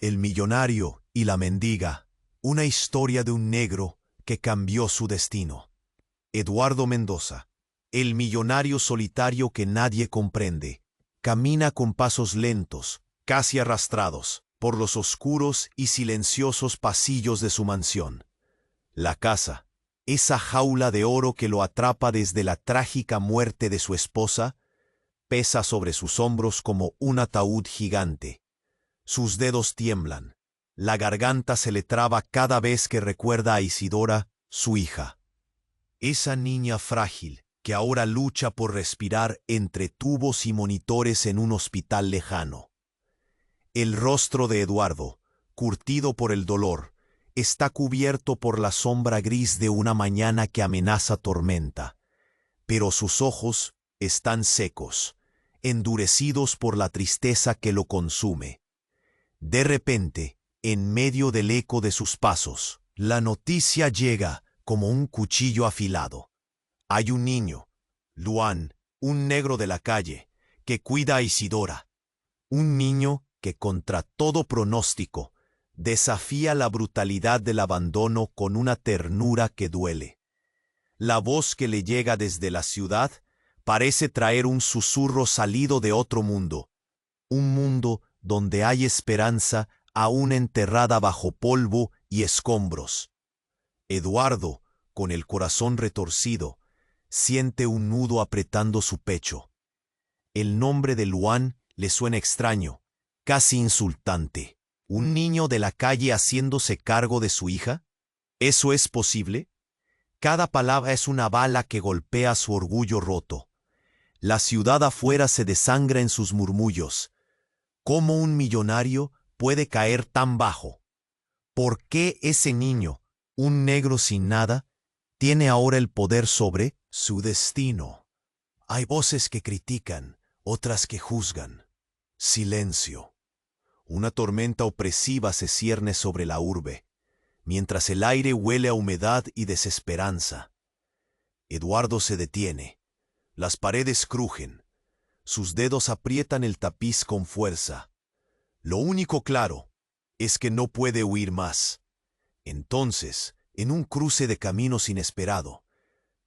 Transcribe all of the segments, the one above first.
El millonario y la mendiga, una historia de un negro que cambió su destino. Eduardo Mendoza, el millonario solitario que nadie comprende, camina con pasos lentos, casi arrastrados, por los oscuros y silenciosos pasillos de su mansión. La casa, esa jaula de oro que lo atrapa desde la trágica muerte de su esposa, pesa sobre sus hombros como un ataúd gigante. Sus dedos tiemblan. La garganta se le traba cada vez que recuerda a Isidora, su hija. Esa niña frágil que ahora lucha por respirar entre tubos y monitores en un hospital lejano. El rostro de Eduardo, curtido por el dolor, está cubierto por la sombra gris de una mañana que amenaza tormenta. Pero sus ojos están secos, endurecidos por la tristeza que lo consume. De repente, en medio del eco de sus pasos, la noticia llega como un cuchillo afilado. Hay un niño, Luan, un negro de la calle, que cuida a Isidora. Un niño que contra todo pronóstico desafía la brutalidad del abandono con una ternura que duele. La voz que le llega desde la ciudad parece traer un susurro salido de otro mundo, un mundo donde hay esperanza aún enterrada bajo polvo y escombros. Eduardo, con el corazón retorcido, siente un nudo apretando su pecho. El nombre de Luan le suena extraño, casi insultante. ¿Un niño de la calle haciéndose cargo de su hija? ¿Eso es posible? Cada palabra es una bala que golpea su orgullo roto. La ciudad afuera se desangra en sus murmullos. ¿Cómo un millonario puede caer tan bajo? ¿Por qué ese niño, un negro sin nada, tiene ahora el poder sobre su destino? Hay voces que critican, otras que juzgan. Silencio. Una tormenta opresiva se cierne sobre la urbe, mientras el aire huele a humedad y desesperanza. Eduardo se detiene. Las paredes crujen. Sus dedos aprietan el tapiz con fuerza. Lo único claro es que no puede huir más. Entonces, en un cruce de caminos inesperado,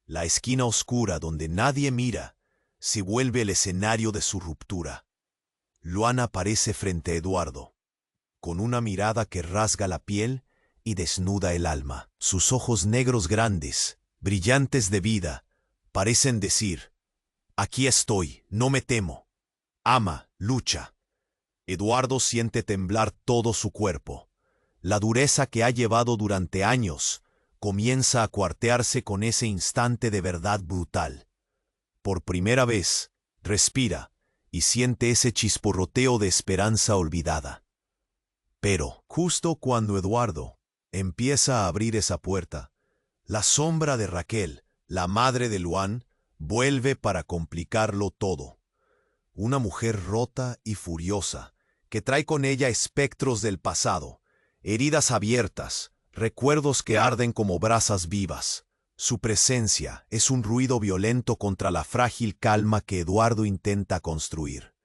la esquina oscura donde nadie mira se vuelve el escenario de su ruptura. Luan aparece frente a Eduardo, con una mirada que rasga la piel y desnuda el alma. Sus ojos negros grandes, brillantes de vida, parecen decir: «Aquí estoy, no me temo. Ama, lucha». Eduardo siente temblar todo su cuerpo. La dureza que ha llevado durante años comienza a cuartearse con ese instante de verdad brutal. Por primera vez, respira y siente ese chisporroteo de esperanza olvidada. Pero, justo cuando Eduardo empieza a abrir esa puerta, la sombra de Raquel, la madre de Luan, vuelve para complicarlo todo. Una mujer rota y furiosa, que trae con ella espectros del pasado, heridas abiertas, recuerdos que arden como brasas vivas. Su presencia es un ruido violento contra la frágil calma que Eduardo intenta construir.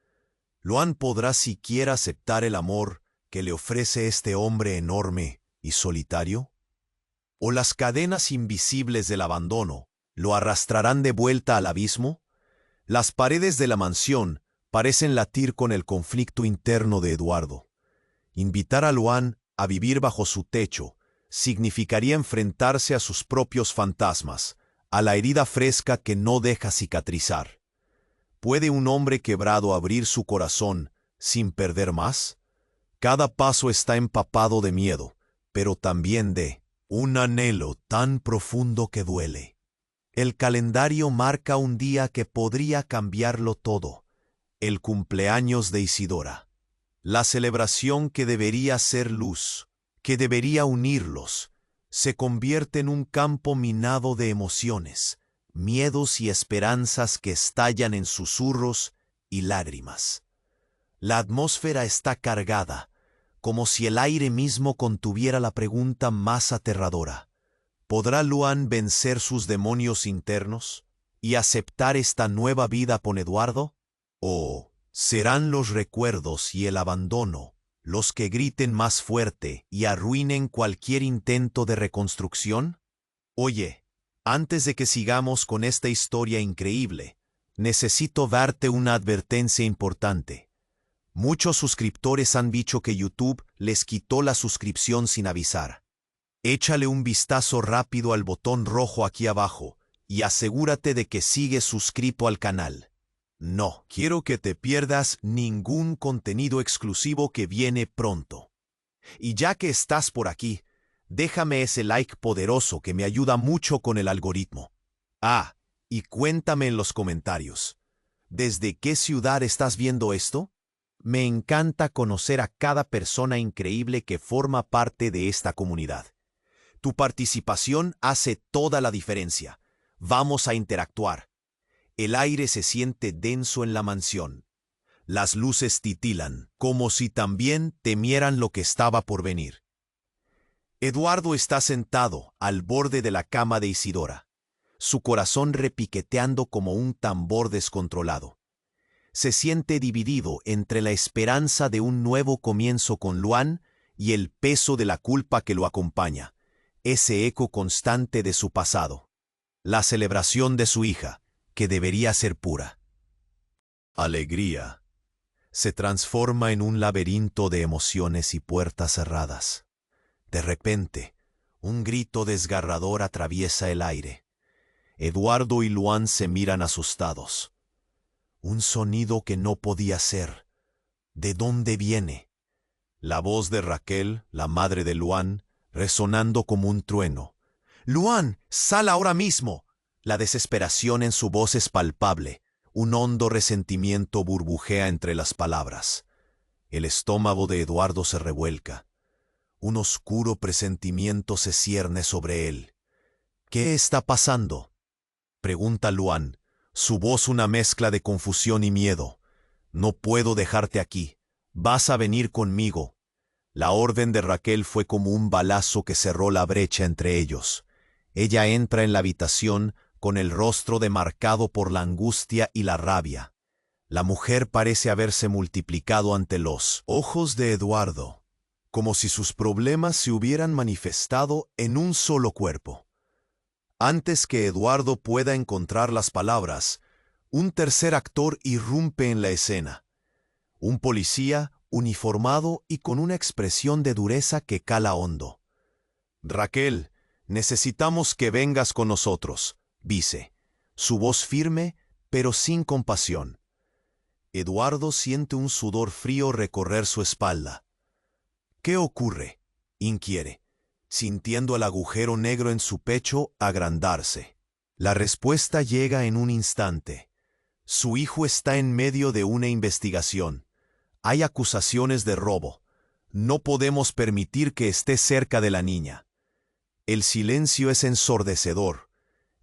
¿Luan podrá siquiera aceptar el amor que le ofrece este hombre enorme y solitario? ¿O las cadenas invisibles del abandono lo arrastrarán de vuelta al abismo? Las paredes de la mansión parecen latir con el conflicto interno de Eduardo. Invitar a Luan a vivir bajo su techo significaría enfrentarse a sus propios fantasmas, a la herida fresca que no deja cicatrizar. ¿Puede un hombre quebrado abrir su corazón sin perder más? Cada paso está empapado de miedo, pero también de un anhelo tan profundo que duele. El calendario marca un día que podría cambiarlo todo: el cumpleaños de Isidora. La celebración que debería ser luz, que debería unirlos, se convierte en un campo minado de emociones, miedos y esperanzas que estallan en susurros y lágrimas. La atmósfera está cargada, como si el aire mismo contuviera la pregunta más aterradora: ¿podrá Luan vencer sus demonios internos y aceptar esta nueva vida con Eduardo? ¿O serán los recuerdos y el abandono ¿Los que griten más fuerte y arruinen cualquier intento de reconstrucción? Oye, antes de que sigamos con esta historia increíble, necesito darte una advertencia importante. Muchos suscriptores han dicho que YouTube les quitó la suscripción sin avisar. Échale un vistazo rápido al botón rojo aquí abajo y asegúrate de que sigues suscrito al canal. No quiero que te pierdas ningún contenido exclusivo que viene pronto. Y ya que estás por aquí, déjame ese like poderoso que me ayuda mucho con el algoritmo. Ah, y cuéntame en los comentarios, ¿desde qué ciudad estás viendo esto? Me encanta conocer a cada persona increíble que forma parte de esta comunidad. Tu participación hace toda la diferencia. Vamos a interactuar. El aire se siente denso en la mansión. Las luces titilan, como si también temieran lo que estaba por venir. Eduardo está sentado al borde de la cama de Isidora, su corazón repiqueteando como un tambor descontrolado. Se siente dividido entre la esperanza de un nuevo comienzo con Luan y el peso de la culpa que lo acompaña, ese eco constante de su pasado. La celebración de su hija, que debería ser pura. Alegría se transforma en un laberinto de emociones y puertas cerradas. De repente, un grito desgarrador atraviesa el aire. Eduardo y Luan se miran asustados. Un sonido que no podía ser. ¿De dónde viene? La voz de Raquel, la madre de Luan, resonando como un trueno. «Luan, sal ahora mismo». La desesperación en su voz es palpable. Un hondo resentimiento burbujea entre las palabras. El estómago de Eduardo se revuelca. Un oscuro presentimiento se cierne sobre él. «¿Qué está pasando?», pregunta Luan, su voz una mezcla de confusión y miedo. «No puedo dejarte aquí. Vas a venir conmigo». La orden de Raquel fue como un balazo que cerró la brecha entre ellos. Ella entra en la habitación con el rostro demarcado por la angustia y la rabia. La mujer parece haberse multiplicado ante los ojos de Eduardo, como si sus problemas se hubieran manifestado en un solo cuerpo. Antes que Eduardo pueda encontrar las palabras, un tercer actor irrumpe en la escena. Un policía uniformado y con una expresión de dureza que cala hondo. «Raquel, necesitamos que vengas con nosotros», dice, su voz firme, pero sin compasión. Eduardo siente un sudor frío recorrer su espalda. «¿Qué ocurre?», inquiere, sintiendo el agujero negro en su pecho agrandarse. La respuesta llega en un instante. Su hijo está en medio de una investigación. Hay acusaciones de robo. No podemos permitir que esté cerca de la niña. El silencio es ensordecedor.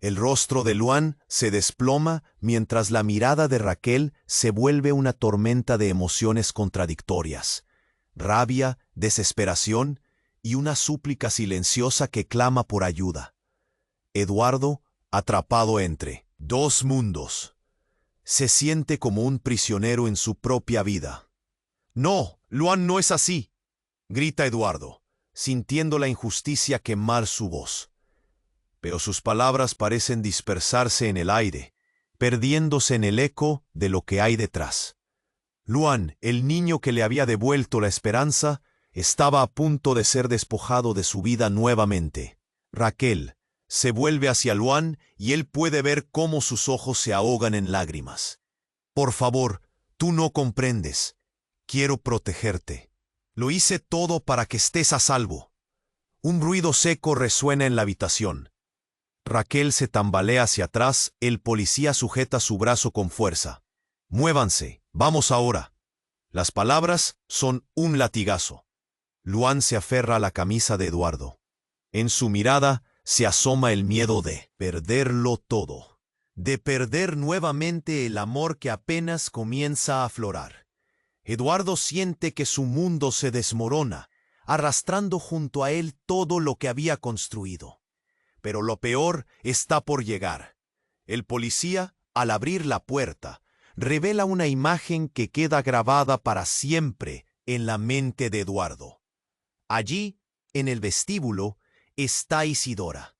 El rostro de Luan se desploma mientras la mirada de Raquel se vuelve una tormenta de emociones contradictorias. Rabia, desesperación y una súplica silenciosa que clama por ayuda. Eduardo, atrapado entre dos mundos, se siente como un prisionero en su propia vida. «No, Luan no es así», grita Eduardo, sintiendo la injusticia quemar su voz. Pero sus palabras parecen dispersarse en el aire, perdiéndose en el eco de lo que hay detrás. Luan, el niño que le había devuelto la esperanza, estaba a punto de ser despojado de su vida nuevamente. Raquel se vuelve hacia Luan y él puede ver cómo sus ojos se ahogan en lágrimas. «Por favor, tú no comprendes. Quiero protegerte. Lo hice todo para que estés a salvo». Un ruido seco resuena en la habitación. Raquel se tambalea hacia atrás, el policía sujeta su brazo con fuerza. «Muévanse, vamos ahora». Las palabras son un latigazo. Luan se aferra a la camisa de Eduardo. En su mirada se asoma el miedo de perderlo todo, de perder nuevamente el amor que apenas comienza a aflorar. Eduardo siente que su mundo se desmorona, arrastrando junto a él todo lo que había construido. Pero lo peor está por llegar. El policía, al abrir la puerta, revela una imagen que queda grabada para siempre en la mente de Eduardo. Allí, en el vestíbulo, está Isidora.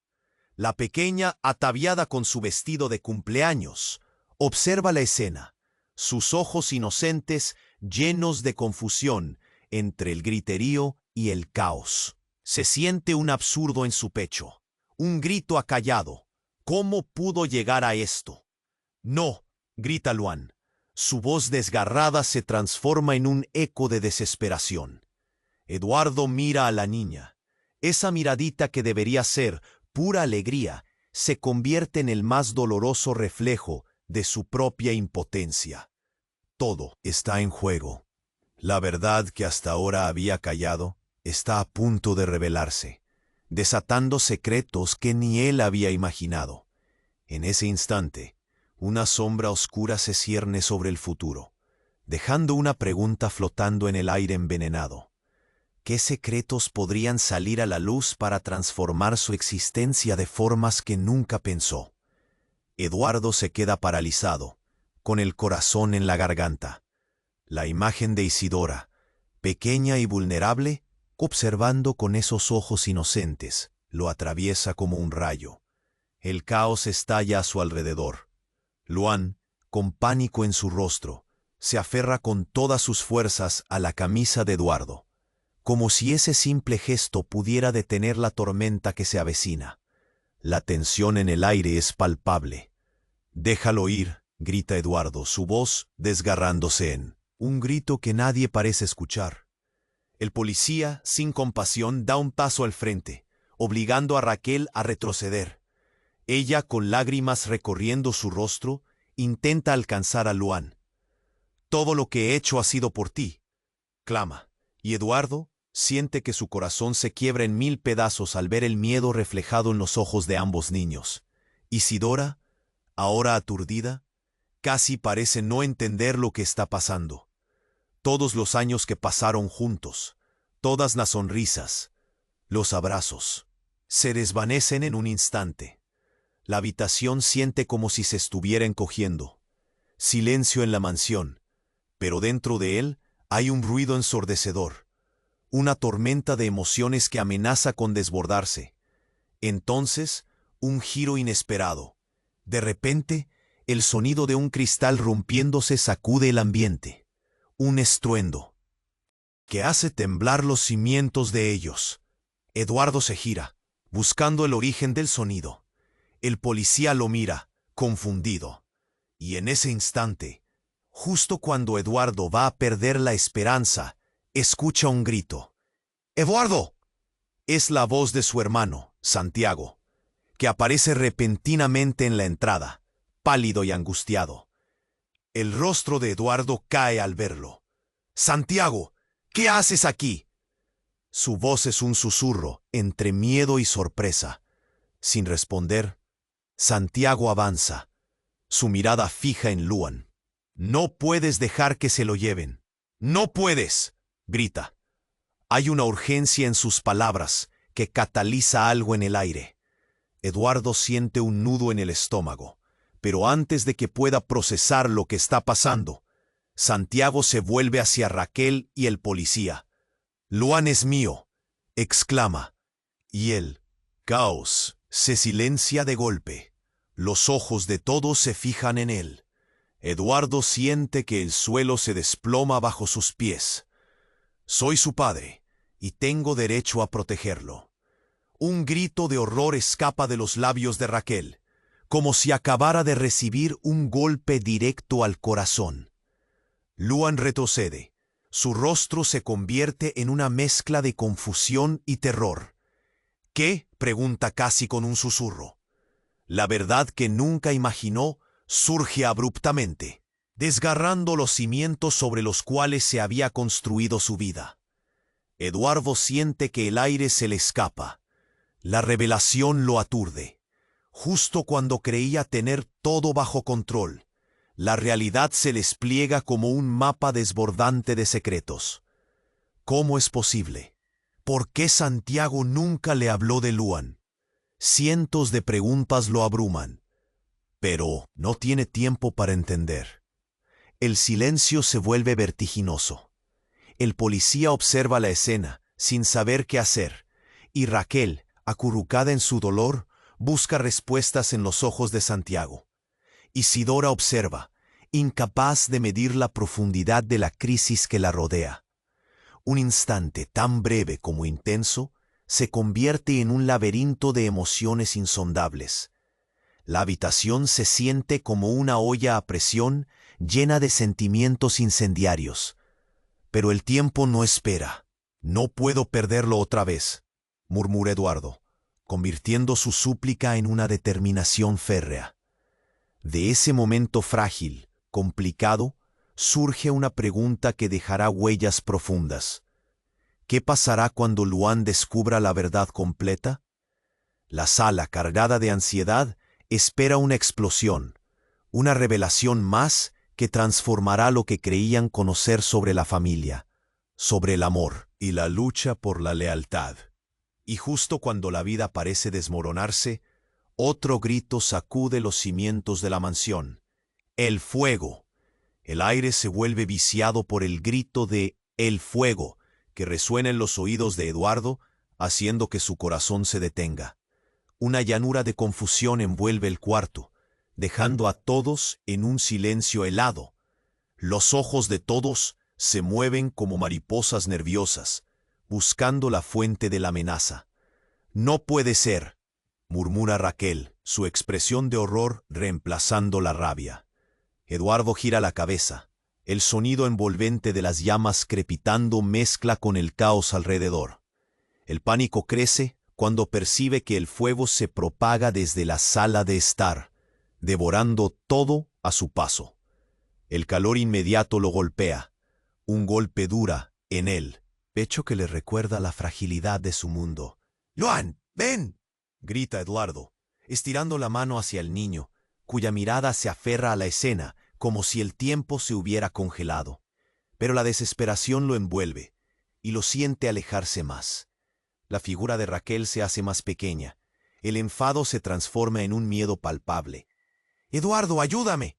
La pequeña, ataviada con su vestido de cumpleaños, observa la escena, sus ojos inocentes llenos de confusión entre el griterío y el caos. Se siente un absurdo en su pecho, un grito acallado. ¿Cómo pudo llegar a esto? No, grita Luan. Su voz desgarrada se transforma en un eco de desesperación. Eduardo mira a la niña. Esa miradita que debería ser pura alegría se convierte en el más doloroso reflejo de su propia impotencia. Todo está en juego. La verdad que hasta ahora había callado está a punto de revelarse, desatando secretos que ni él había imaginado. En ese instante, una sombra oscura se cierne sobre el futuro, dejando una pregunta flotando en el aire envenenado. ¿Qué secretos podrían salir a la luz para transformar su existencia de formas que nunca pensó? Eduardo se queda paralizado, con el corazón en la garganta. La imagen de Isidora, pequeña y vulnerable, observando con esos ojos inocentes, lo atraviesa como un rayo. El caos estalla a su alrededor. Luan, con pánico en su rostro, se aferra con todas sus fuerzas a la camisa de Eduardo, como si ese simple gesto pudiera detener la tormenta que se avecina. La tensión en el aire es palpable. «Déjalo ir», grita Eduardo, su voz desgarrándose en un grito que nadie parece escuchar. El policía, sin compasión, da un paso al frente, obligando a Raquel a retroceder. Ella, con lágrimas recorriendo su rostro, intenta alcanzar a Luan. «Todo lo que he hecho ha sido por ti», clama, y Eduardo siente que su corazón se quiebra en 1000 pedazos al ver el miedo reflejado en los ojos de ambos niños. Isidora, ahora aturdida, casi parece no entender lo que está pasando. Todos los años que pasaron juntos, todas las sonrisas, los abrazos, se desvanecen en un instante. La habitación siente como si se estuviera encogiendo. Silencio en la mansión, pero dentro de él hay un ruido ensordecedor, una tormenta de emociones que amenaza con desbordarse. Entonces, un giro inesperado. De repente, el sonido de un cristal rompiéndose sacude el ambiente. Un estruendo que hace temblar los cimientos de ellos. Eduardo se gira, buscando el origen del sonido. El policía lo mira, confundido. Y en ese instante, justo cuando Eduardo va a perder la esperanza, escucha un grito. ¡Eduardo! Es la voz de su hermano, Santiago, que aparece repentinamente en la entrada, pálido y angustiado. El rostro de Eduardo cae al verlo. «Santiago, ¿qué haces aquí?» Su voz es un susurro entre miedo y sorpresa. Sin responder, Santiago avanza, su mirada fija en Luan. «No puedes dejar que se lo lleven. ¡No puedes!», grita. Hay una urgencia en sus palabras que cataliza algo en el aire. Eduardo siente un nudo en el estómago, pero antes de que pueda procesar lo que está pasando, Santiago se vuelve hacia Raquel y el policía. «Luan es mío», exclama, y el caos se silencia de golpe. Los ojos de todos se fijan en él. Eduardo siente que el suelo se desploma bajo sus pies. «Soy su padre, y tengo derecho a protegerlo». Un grito de horror escapa de los labios de Raquel, como si acabara de recibir un golpe directo al corazón. Luan retrocede. Su rostro se convierte en una mezcla de confusión y terror. «¿Qué?», pregunta casi con un susurro. La verdad que nunca imaginó surge abruptamente, desgarrando los cimientos sobre los cuales se había construido su vida. Eduardo siente que el aire se le escapa. La revelación lo aturde. Justo cuando creía tener todo bajo control, la realidad se les pliega como un mapa desbordante de secretos. ¿Cómo es posible? ¿Por qué Santiago nunca le habló de Luan? Cientos de preguntas lo abruman, pero no tiene tiempo para entender. El silencio se vuelve vertiginoso. El policía observa la escena, sin saber qué hacer, y Raquel, acurrucada en su dolor, busca respuestas en los ojos de Santiago. Isidora observa, incapaz de medir la profundidad de la crisis que la rodea. Un instante tan breve como intenso se convierte en un laberinto de emociones insondables. La habitación se siente como una olla a presión llena de sentimientos incendiarios. Pero el tiempo no espera. «No puedo perderlo otra vez», murmura Eduardo, convirtiendo su súplica en una determinación férrea. De ese momento frágil, complicado, surge una pregunta que dejará huellas profundas. ¿Qué pasará cuando Luan descubra la verdad completa? La sala, cargada de ansiedad, espera una explosión, una revelación más que transformará lo que creían conocer sobre la familia, sobre el amor y la lucha por la lealtad. Y justo cuando la vida parece desmoronarse, otro grito sacude los cimientos de la mansión. ¡El fuego! El aire se vuelve viciado por el grito de «el fuego», que resuena en los oídos de Eduardo, haciendo que su corazón se detenga. Una llanura de confusión envuelve el cuarto, dejando a todos en un silencio helado. Los ojos de todos se mueven como mariposas nerviosas, buscando la fuente de la amenaza. «No puede ser», murmura Raquel, su expresión de horror reemplazando la rabia. Eduardo gira la cabeza. El sonido envolvente de las llamas crepitando mezcla con el caos alrededor. El pánico crece cuando percibe que el fuego se propaga desde la sala de estar, devorando todo a su paso. El calor inmediato lo golpea. Un golpe dura en él, pecho que le recuerda la fragilidad de su mundo. «¡Luan, ven!», grita Eduardo, estirando la mano hacia el niño, cuya mirada se aferra a la escena, como si el tiempo se hubiera congelado. Pero la desesperación lo envuelve, y lo siente alejarse más. La figura de Raquel se hace más pequeña. El enfado se transforma en un miedo palpable. «¡Eduardo, ayúdame!».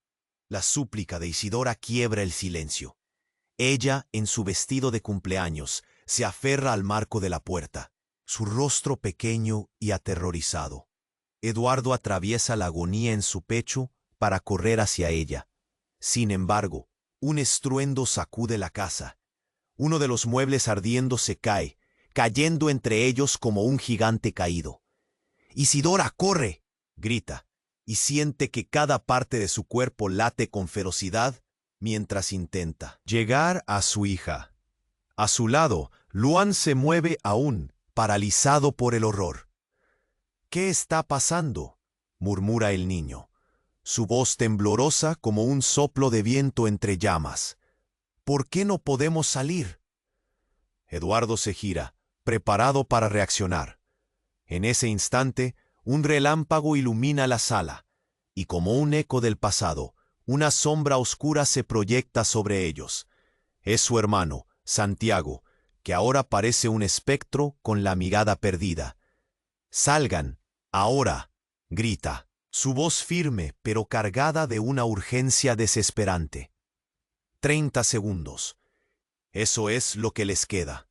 La súplica de Isidora quiebra el silencio. Ella, en su vestido de cumpleaños, se aferra al marco de la puerta, su rostro pequeño y aterrorizado. Eduardo atraviesa la agonía en su pecho para correr hacia ella. Sin embargo, un estruendo sacude la casa. Uno de los muebles ardiendo se cae, cayendo entre ellos como un gigante caído. «¡Isidora, corre!», grita, y siente que cada parte de su cuerpo late con ferocidad mientras intenta llegar a su hija. A su lado, Luan se mueve aún, paralizado por el horror. «¿Qué está pasando?», murmura el niño, su voz temblorosa como un soplo de viento entre llamas. «¿Por qué no podemos salir?». Eduardo se gira, preparado para reaccionar. En ese instante, un relámpago ilumina la sala, y como un eco del pasado, una sombra oscura se proyecta sobre ellos. Es su hermano, Santiago, que ahora parece un espectro con la mirada perdida. «Salgan, ahora», grita, su voz firme pero cargada de una urgencia desesperante. 30 segundos. Eso es lo que les queda.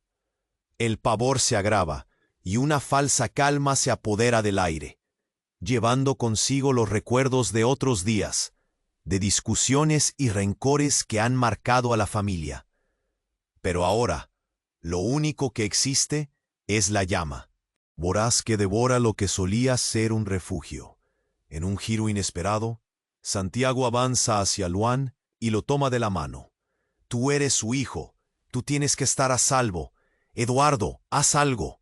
El pavor se agrava y una falsa calma se apodera del aire, llevando consigo los recuerdos de otros días, de discusiones y rencores que han marcado a la familia. Pero ahora, lo único que existe es la llama, voraz que devora lo que solía ser un refugio. En un giro inesperado, Santiago avanza hacia Luan y lo toma de la mano. «Tú eres su hijo, tú tienes que estar a salvo. Eduardo, haz algo».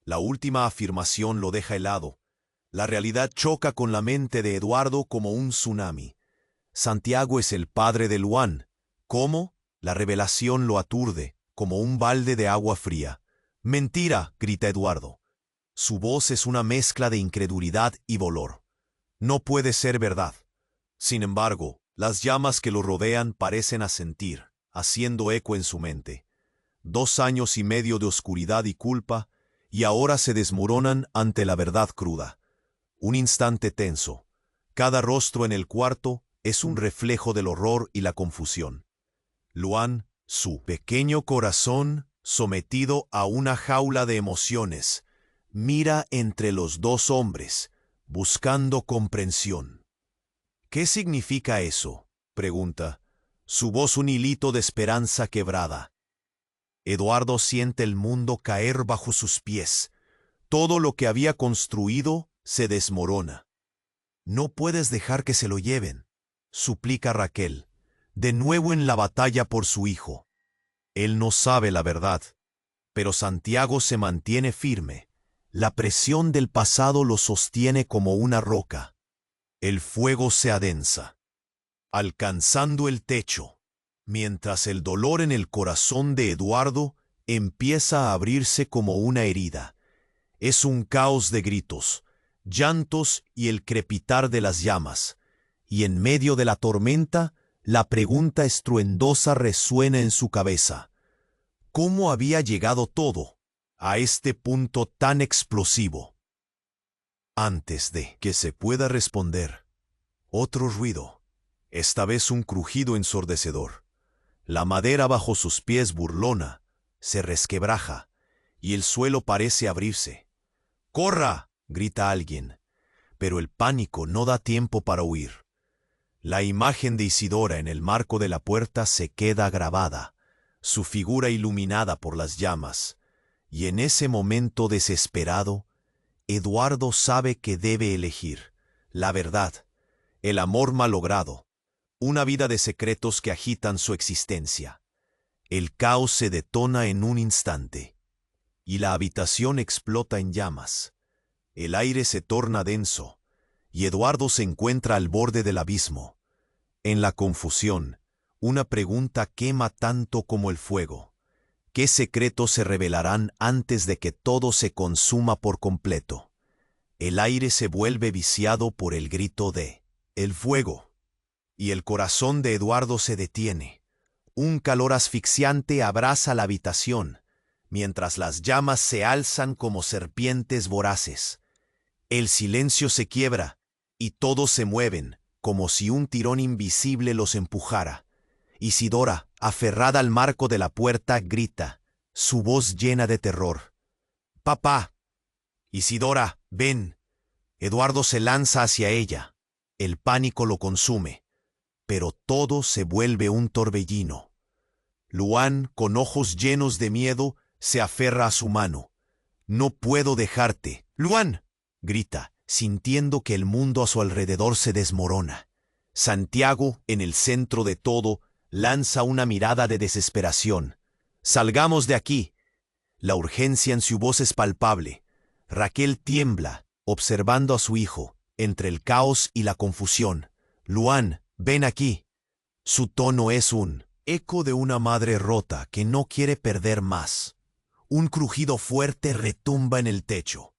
La última afirmación lo deja helado. La realidad choca con la mente de Eduardo como un tsunami. Santiago es el padre de Luan. ¿Cómo? La revelación lo aturde, como un balde de agua fría. «¡Mentira!», grita Eduardo. Su voz es una mezcla de incredulidad y dolor. No puede ser verdad. Sin embargo, las llamas que lo rodean parecen asentir, haciendo eco en su mente. 2 años y medio de oscuridad y culpa, y ahora se desmoronan ante la verdad cruda. Un instante tenso. Cada rostro en el cuarto es un reflejo del horror y la confusión. Luan, Su pequeño corazón, sometido a una jaula de emociones, mira entre los dos hombres, buscando comprensión. ¿Qué significa eso?, pregunta, su voz un hilito de esperanza quebrada. Eduardo siente el mundo caer bajo sus pies. Todo lo que había construido se desmorona. No puedes dejar que se lo lleven, suplica Raquel, de nuevo en la batalla por su hijo. Él no sabe la verdad, pero Santiago se mantiene firme. La presión del pasado lo sostiene como una roca. El fuego se adensa, alcanzando el techo, mientras el dolor en el corazón de Eduardo empieza a abrirse como una herida. Es un caos de gritos, llantos y el crepitar de las llamas, y en medio de la tormenta, la pregunta estruendosa resuena en su cabeza. ¿Cómo había llegado todo a este punto tan explosivo? Antes de que se pueda responder, otro ruido, esta vez un crujido ensordecedor. La madera bajo sus pies burlona se resquebraja y el suelo parece abrirse. ¡Corra!, grita alguien, pero el pánico no da tiempo para huir. La imagen de Isidora en el marco de la puerta se queda grabada, su figura iluminada por las llamas, y en ese momento desesperado, Eduardo sabe que debe elegir la verdad, el amor malogrado, una vida de secretos que agitan su existencia. El caos se detona en un instante, y la habitación explota en llamas. El aire se torna denso, y Eduardo se encuentra al borde del abismo. En la confusión, una pregunta quema tanto como el fuego. ¿Qué secretos se revelarán antes de que todo se consuma por completo? El aire se vuelve viciado por el grito de «el fuego», y el corazón de Eduardo se detiene. Un calor asfixiante abraza la habitación, mientras las llamas se alzan como serpientes voraces. El silencio se quiebra, y todos se mueven, como si un tirón invisible los empujara. Isidora, aferrada al marco de la puerta, grita, su voz llena de terror. «¡Papá! Isidora, ven». Eduardo se lanza hacia ella. El pánico lo consume, pero todo se vuelve un torbellino. Luan, con ojos llenos de miedo, se aferra a su mano. «No puedo dejarte». «¡Luan!», grita, sintiendo que el mundo a su alrededor se desmorona. Santiago, en el centro de todo, lanza una mirada de desesperación. «¡Salgamos de aquí!». La urgencia en su voz es palpable. Raquel tiembla, observando a su hijo, entre el caos y la confusión. «Luan, ven aquí». Su tono es un eco de una madre rota que no quiere perder más. Un crujido fuerte retumba en el techo.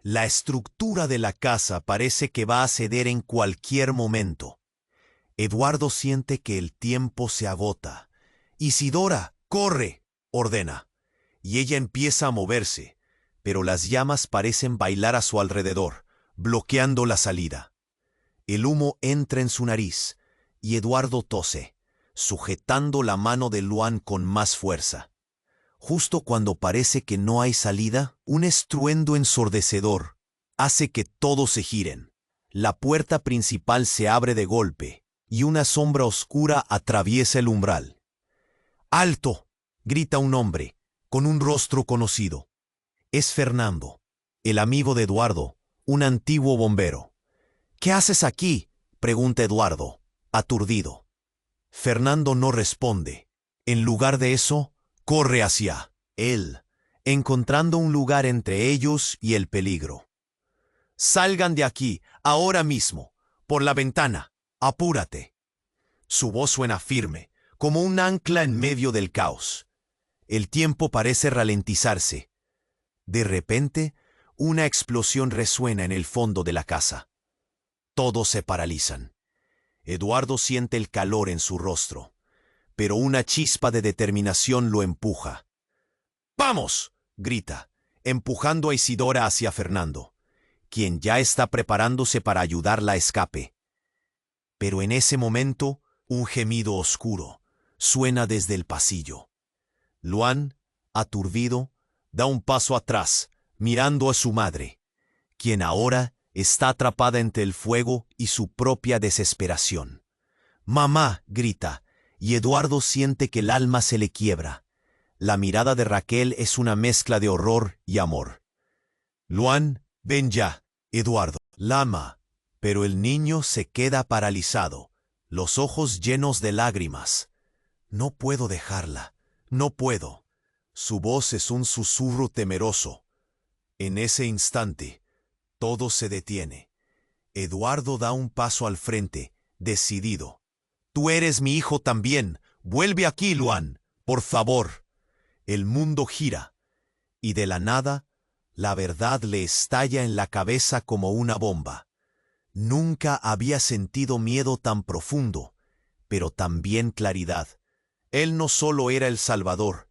La estructura de la casa parece que va a ceder en cualquier momento. Eduardo siente que el tiempo se agota. «Isidora, corre», ordena, y ella empieza a moverse, pero las llamas parecen bailar a su alrededor, bloqueando la salida. El humo entra en su nariz, y Eduardo tose, sujetando la mano de Luan con más fuerza. Justo cuando parece que no hay salida, un estruendo ensordecedor hace que todos se giren. La puerta principal se abre de golpe, y una sombra oscura atraviesa el umbral. «¡Alto!», grita un hombre, con un rostro conocido. Es Fernando, el amigo de Eduardo, un antiguo bombero. «¿Qué haces aquí?», pregunta Eduardo, aturdido. Fernando no responde. En lugar de eso, corre hacia él, encontrando un lugar entre ellos y el peligro. «Salgan de aquí, ahora mismo, por la ventana. Apúrate». Su voz suena firme, como un ancla en medio del caos. El tiempo parece ralentizarse. De repente, una explosión resuena en el fondo de la casa. Todos se paralizan. Eduardo siente el calor en su rostro, pero una chispa de determinación lo empuja. «¡Vamos!», grita, empujando a Isidora hacia Fernando, quien ya está preparándose para ayudarla a escape. Pero en ese momento, un gemido oscuro, suena desde el pasillo. Luan, aturdido, da un paso atrás, mirando a su madre, quien ahora está atrapada entre el fuego y su propia desesperación. «¡Mamá!», grita, y Eduardo siente que el alma se le quiebra. La mirada de Raquel es una mezcla de horror y amor. «Luan, ven ya», Eduardo lama, pero el niño se queda paralizado, los ojos llenos de lágrimas. «No puedo dejarla, no puedo». Su voz es un susurro temeroso. En ese instante, todo se detiene. Eduardo da un paso al frente, decidido. «Tú eres mi hijo también. Vuelve aquí, Luan, por favor». El mundo gira, y de la nada, la verdad le estalla en la cabeza como una bomba. Nunca había sentido miedo tan profundo, pero también claridad. Él no solo era el Salvador,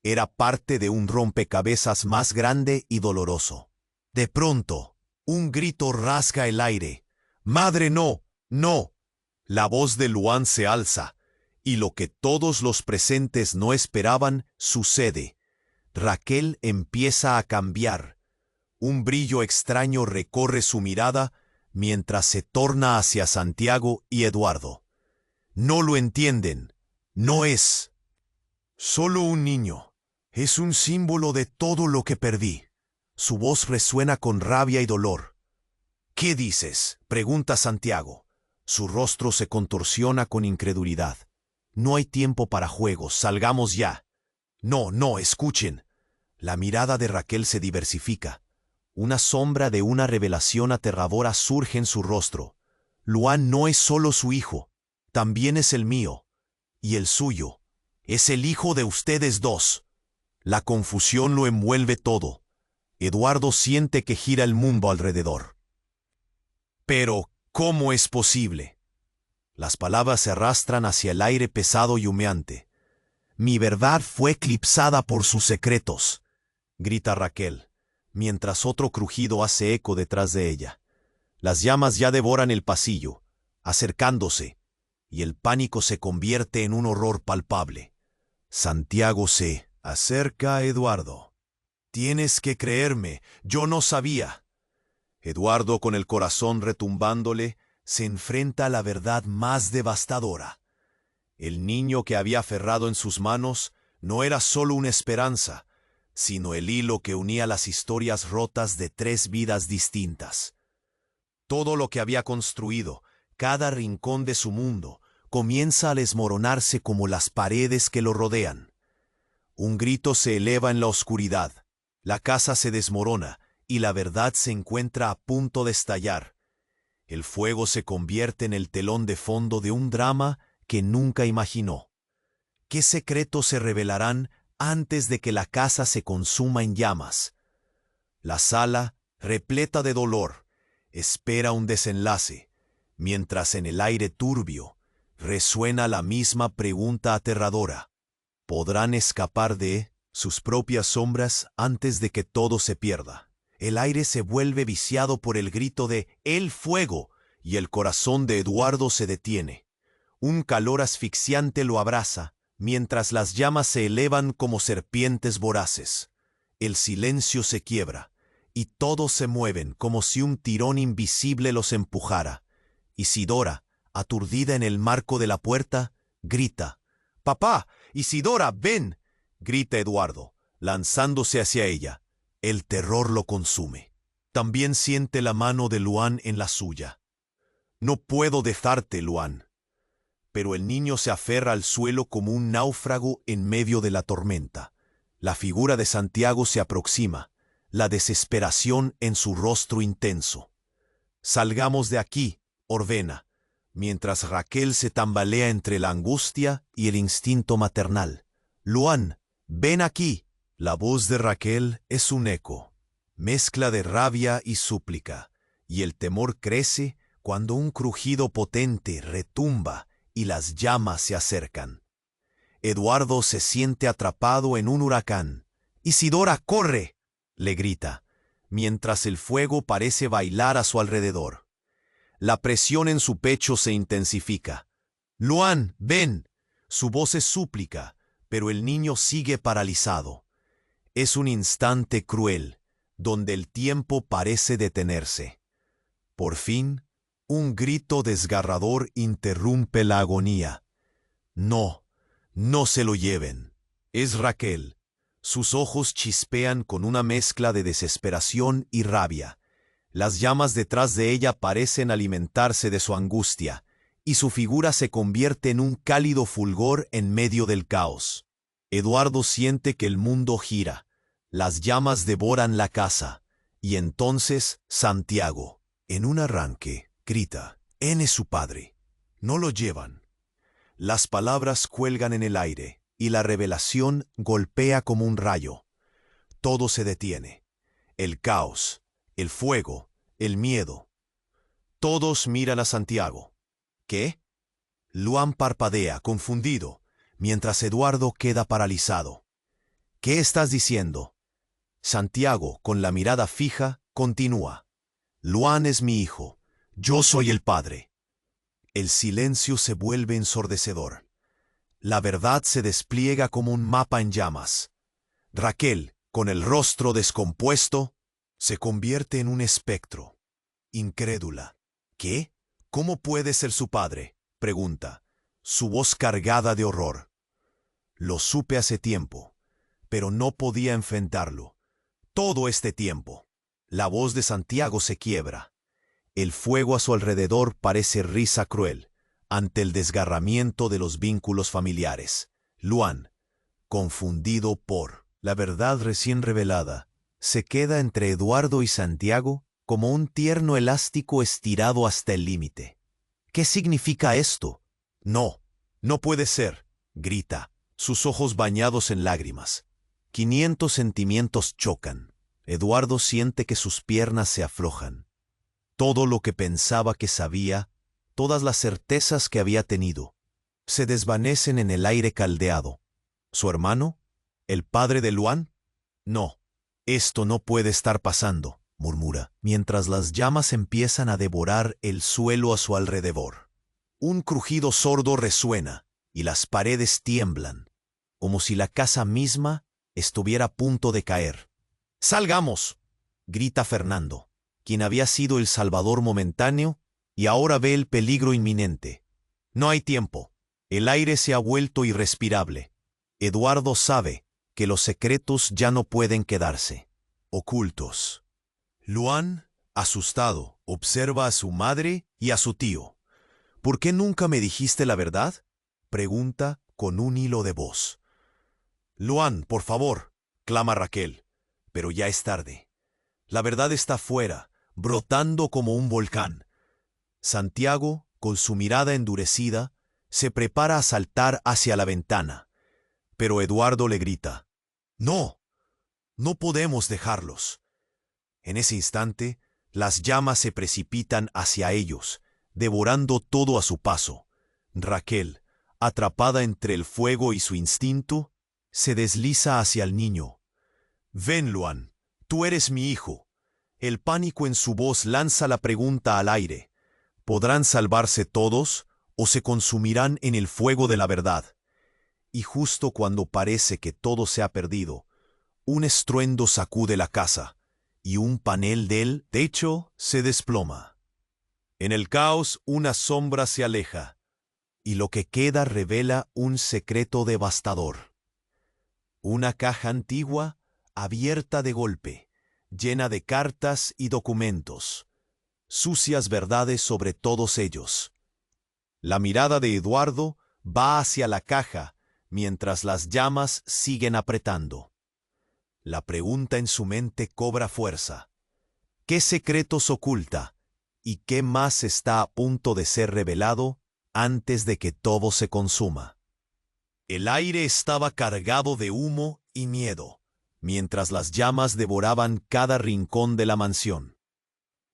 era parte de un rompecabezas más grande y doloroso. De pronto, un grito rasga el aire. «¡Madre, no! ¡No!». La voz de Luan se alza, y lo que todos los presentes no esperaban sucede. Raquel empieza a cambiar. Un brillo extraño recorre su mirada mientras se torna hacia Santiago y Eduardo. No lo entienden. No es solo un niño. Es un símbolo de todo lo que perdí. Su voz resuena con rabia y dolor. «¿Qué dices?», pregunta Santiago. Su rostro se contorsiona con incredulidad. «No hay tiempo para juegos, salgamos ya». «No, no, escuchen». La mirada de Raquel se diversifica. Una sombra de una revelación aterradora surge en su rostro. Luan no es solo su hijo, también es el mío. Y el suyo. Es el hijo de ustedes dos. La confusión lo envuelve todo. Eduardo siente que gira el mundo alrededor. «Pero, ¿cómo es posible?». Las palabras se arrastran hacia el aire pesado y humeante. «Mi verdad fue eclipsada por sus secretos», grita Raquel, mientras otro crujido hace eco detrás de ella. Las llamas ya devoran el pasillo, acercándose, y el pánico se convierte en un horror palpable. Santiago se acerca a Eduardo. «Tienes que creerme, yo no sabía». Eduardo, con el corazón retumbándole, se enfrenta a la verdad más devastadora. El niño que había aferrado en sus manos no era solo una esperanza, sino el hilo que unía las historias rotas de 3 vidas distintas. Todo lo que había construido, cada rincón de su mundo, comienza a desmoronarse como las paredes que lo rodean. Un grito se eleva en la oscuridad. La casa se desmorona y la verdad se encuentra a punto de estallar. El fuego se convierte en el telón de fondo de un drama que nunca imaginó. ¿Qué secretos se revelarán antes de que la casa se consuma en llamas? La sala, repleta de dolor, espera un desenlace, mientras en el aire turbio resuena la misma pregunta aterradora. ¿Podrán escapar de sus propias sombras antes de que todo se pierda? El aire se vuelve viciado por el grito de «¡El fuego!» y el corazón de Eduardo se detiene. Un calor asfixiante lo abraza, mientras las llamas se elevan como serpientes voraces. El silencio se quiebra, y todos se mueven como si un tirón invisible los empujara. Isidora, aturdida en el marco de la puerta, grita. «¡Papá! ¡Isidora, ven!», grita Eduardo, lanzándose hacia ella. El terror lo consume. También siente la mano de Luan en la suya. «No puedo dejarte, Luan». Pero el niño se aferra al suelo como un náufrago en medio de la tormenta. La figura de Santiago se aproxima, la desesperación en su rostro intenso. «Salgamos de aquí», ordena, mientras Raquel se tambalea entre la angustia y el instinto maternal. «Luan, ven aquí». La voz de Raquel es un eco, mezcla de rabia y súplica, y el temor crece cuando un crujido potente retumba y las llamas se acercan. Eduardo se siente atrapado en un huracán. «¡Isidora, corre!», le grita, mientras el fuego parece bailar a su alrededor. La presión en su pecho se intensifica. «Luan, ven». Su voz es súplica, pero el niño sigue paralizado. Es un instante cruel, donde el tiempo parece detenerse. Por fin, un grito desgarrador interrumpe la agonía. No, no se lo lleven. Es Raquel. Sus ojos chispean con una mezcla de desesperación y rabia. Las llamas detrás de ella parecen alimentarse de su angustia, y su figura se convierte en un cálido fulgor en medio del caos. Eduardo siente que el mundo gira. Las llamas devoran la casa, y entonces Santiago, en un arranque, grita: «Él es su padre. No lo llevan». Las palabras cuelgan en el aire, y la revelación golpea como un rayo. Todo se detiene. El caos, el fuego, el miedo. Todos miran a Santiago. ¿Qué? Luan parpadea, confundido, mientras Eduardo queda paralizado. ¿Qué estás diciendo? Santiago, con la mirada fija, continúa. Luan es mi hijo. Yo soy el padre. El silencio se vuelve ensordecedor. La verdad se despliega como un mapa en llamas. Raquel, con el rostro descompuesto, se convierte en un espectro. Incrédula. ¿Qué? ¿Cómo puede ser su padre?, pregunta, su voz cargada de horror. Lo supe hace tiempo, pero no podía enfrentarlo. Todo este tiempo. La voz de Santiago se quiebra. El fuego a su alrededor parece risa cruel ante el desgarramiento de los vínculos familiares. Luan, confundido por la verdad recién revelada, se queda entre Eduardo y Santiago como un tierno elástico estirado hasta el límite. ¿Qué significa esto? No, no puede ser, grita, sus ojos bañados en lágrimas. 500 sentimientos chocan. Eduardo siente que sus piernas se aflojan. Todo lo que pensaba que sabía, todas las certezas que había tenido, se desvanecen en el aire caldeado. ¿Su hermano? ¿El padre de Luan? No, esto no puede estar pasando, murmura, mientras las llamas empiezan a devorar el suelo a su alrededor. Un crujido sordo resuena, y las paredes tiemblan, como si la casa misma estuviera a punto de caer. ¡Salgamos!, grita Fernando, quien había sido el salvador momentáneo y ahora ve el peligro inminente. No hay tiempo. El aire se ha vuelto irrespirable. Eduardo sabe que los secretos ya no pueden quedarse ocultos. Luan, asustado, observa a su madre y a su tío. ¿Por qué nunca me dijiste la verdad?, pregunta con un hilo de voz. Luan, por favor, clama Raquel, pero ya es tarde. La verdad está fuera, brotando como un volcán. Santiago, con su mirada endurecida, se prepara a saltar hacia la ventana, pero Eduardo le grita: «No, no podemos dejarlos». En ese instante, las llamas se precipitan hacia ellos, devorando todo a su paso. Raquel, atrapada entre el fuego y su instinto, se desliza hacia el niño. «Ven, Luan, tú eres mi hijo». El pánico en su voz lanza la pregunta al aire. ¿Podrán salvarse todos o se consumirán en el fuego de la verdad? Y justo cuando parece que todo se ha perdido, un estruendo sacude la casa, y un panel del techo se desploma. En el caos, una sombra se aleja, y lo que queda revela un secreto devastador. Una caja antigua, abierta de golpe, llena de cartas y documentos, sucias verdades sobre todos ellos. La mirada de Eduardo va hacia la caja mientras las llamas siguen apretando. La pregunta en su mente cobra fuerza. ¿Qué secretos oculta y qué más está a punto de ser revelado antes de que todo se consuma? El aire estaba cargado de humo y miedo, mientras las llamas devoraban cada rincón de la mansión.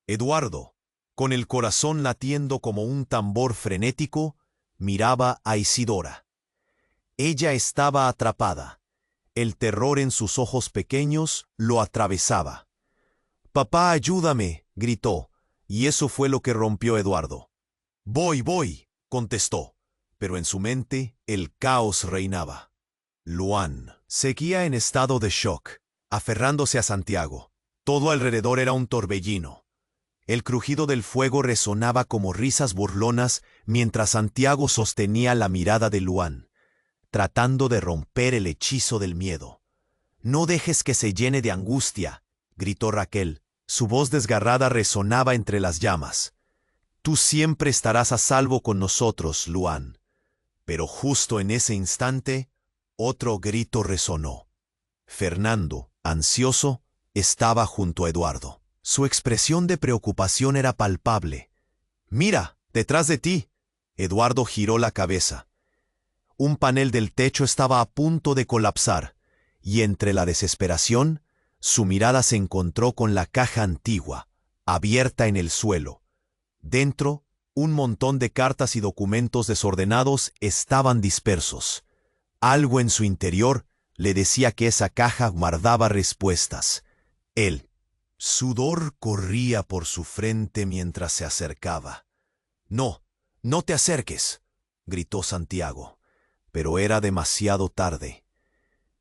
Eduardo, con el corazón latiendo como un tambor frenético, miraba a Isidora. Ella estaba atrapada. El terror en sus ojos pequeños lo atravesaba. «Papá, ayúdame», gritó, y eso fue lo que rompió Eduardo. «Voy», contestó, pero en su mente el caos reinaba. Luan seguía en estado de shock, aferrándose a Santiago. Todo alrededor era un torbellino. El crujido del fuego resonaba como risas burlonas mientras Santiago sostenía la mirada de Luan, tratando de romper el hechizo del miedo. «No dejes que se llene de angustia», gritó Raquel. Su voz desgarrada resonaba entre las llamas. «Tú siempre estarás a salvo con nosotros, Luan». Pero justo en ese instante, otro grito resonó. Fernando, ansioso, estaba junto a Eduardo. Su expresión de preocupación era palpable. «Mira, detrás de ti». Eduardo giró la cabeza. Un panel del techo estaba a punto de colapsar, y entre la desesperación, su mirada se encontró con la caja antigua, abierta en el suelo. Dentro, un montón de cartas y documentos desordenados estaban dispersos. Algo en su interior le decía que esa caja guardaba respuestas. El sudor corría por su frente mientras se acercaba. «No, no te acerques», gritó Santiago, pero era demasiado tarde.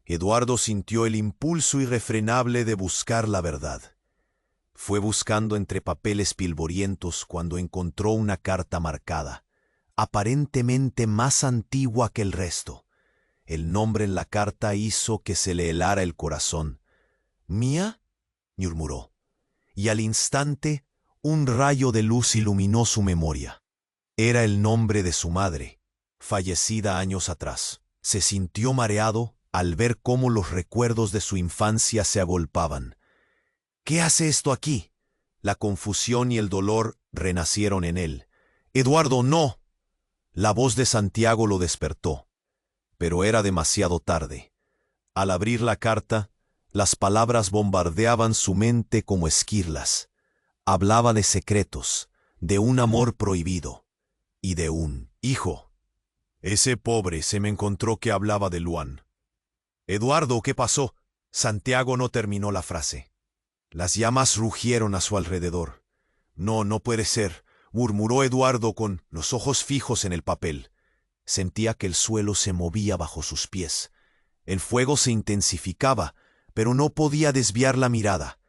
Eduardo sintió el impulso irrefrenable de buscar la verdad. Fue buscando entre papeles polvorientos cuando encontró una carta marcada, aparentemente más antigua que el resto. El nombre en la carta hizo que se le helara el corazón. «¿Mía?», murmuró, y al instante un rayo de luz iluminó su memoria. Era el nombre de su madre, fallecida años atrás. Se sintió mareado al ver cómo los recuerdos de su infancia se agolpaban. «¿Qué hace esto aquí?». La confusión y el dolor renacieron en él. «Eduardo, no». La voz de Santiago lo despertó. Pero era demasiado tarde. Al abrir la carta, las palabras bombardeaban su mente como esquirlas. Hablaba de secretos, de un amor prohibido y de un hijo. Ese pobre se me encontró que hablaba de Luan. «Eduardo, ¿qué pasó?». Santiago no terminó la frase. Las llamas rugieron a su alrededor. «No, no puede ser», murmuró Eduardo con los ojos fijos en el papel. Sentía que el suelo se movía bajo sus pies. El fuego se intensificaba, pero no podía desviar la mirada.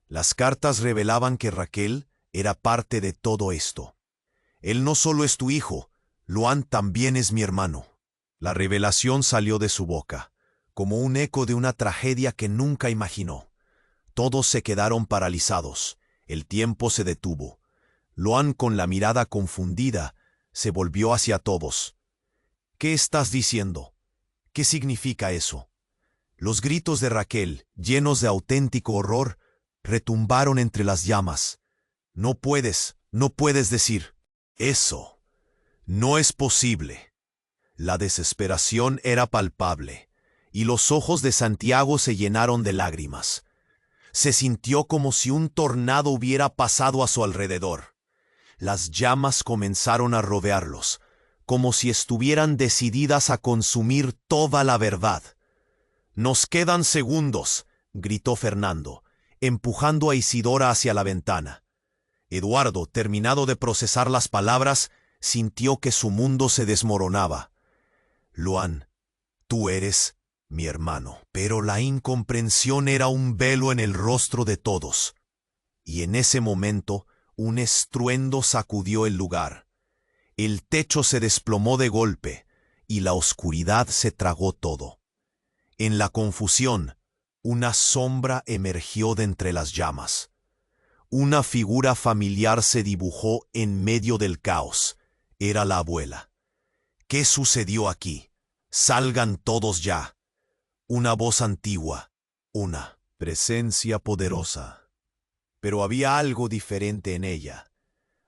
Las cartas revelaban que Raquel era parte de todo esto. «Él no solo es tu hijo, Luan también es mi hermano». La revelación salió de su boca, como un eco de una tragedia que nunca imaginó. Todos se quedaron paralizados. El tiempo se detuvo. Luan, con la mirada confundida, se volvió hacia todos. «¿Qué estás diciendo? ¿Qué significa eso?». Los gritos de Raquel, llenos de auténtico horror, retumbaron entre las llamas. «No puedes decir eso. No es posible». La desesperación era palpable, y los ojos de Santiago se llenaron de lágrimas. Se sintió como si un tornado hubiera pasado a su alrededor. Las llamas comenzaron a rodearlos, como si estuvieran decididas a consumir toda la verdad. «Nos quedan segundos», gritó Fernando, empujando a Isidora hacia la ventana. Eduardo, terminado de procesar las palabras, sintió que su mundo se desmoronaba. «Luan, tú eres mi hermano». Pero la incomprensión era un velo en el rostro de todos. Y en ese momento, un estruendo sacudió el lugar. El techo se desplomó de golpe, y la oscuridad se tragó todo. En la confusión, una sombra emergió de entre las llamas. Una figura familiar se dibujó en medio del caos. Era la abuela. «¿Qué sucedió aquí? Salgan todos ya». Una voz antigua, una presencia poderosa. Pero había algo diferente en ella.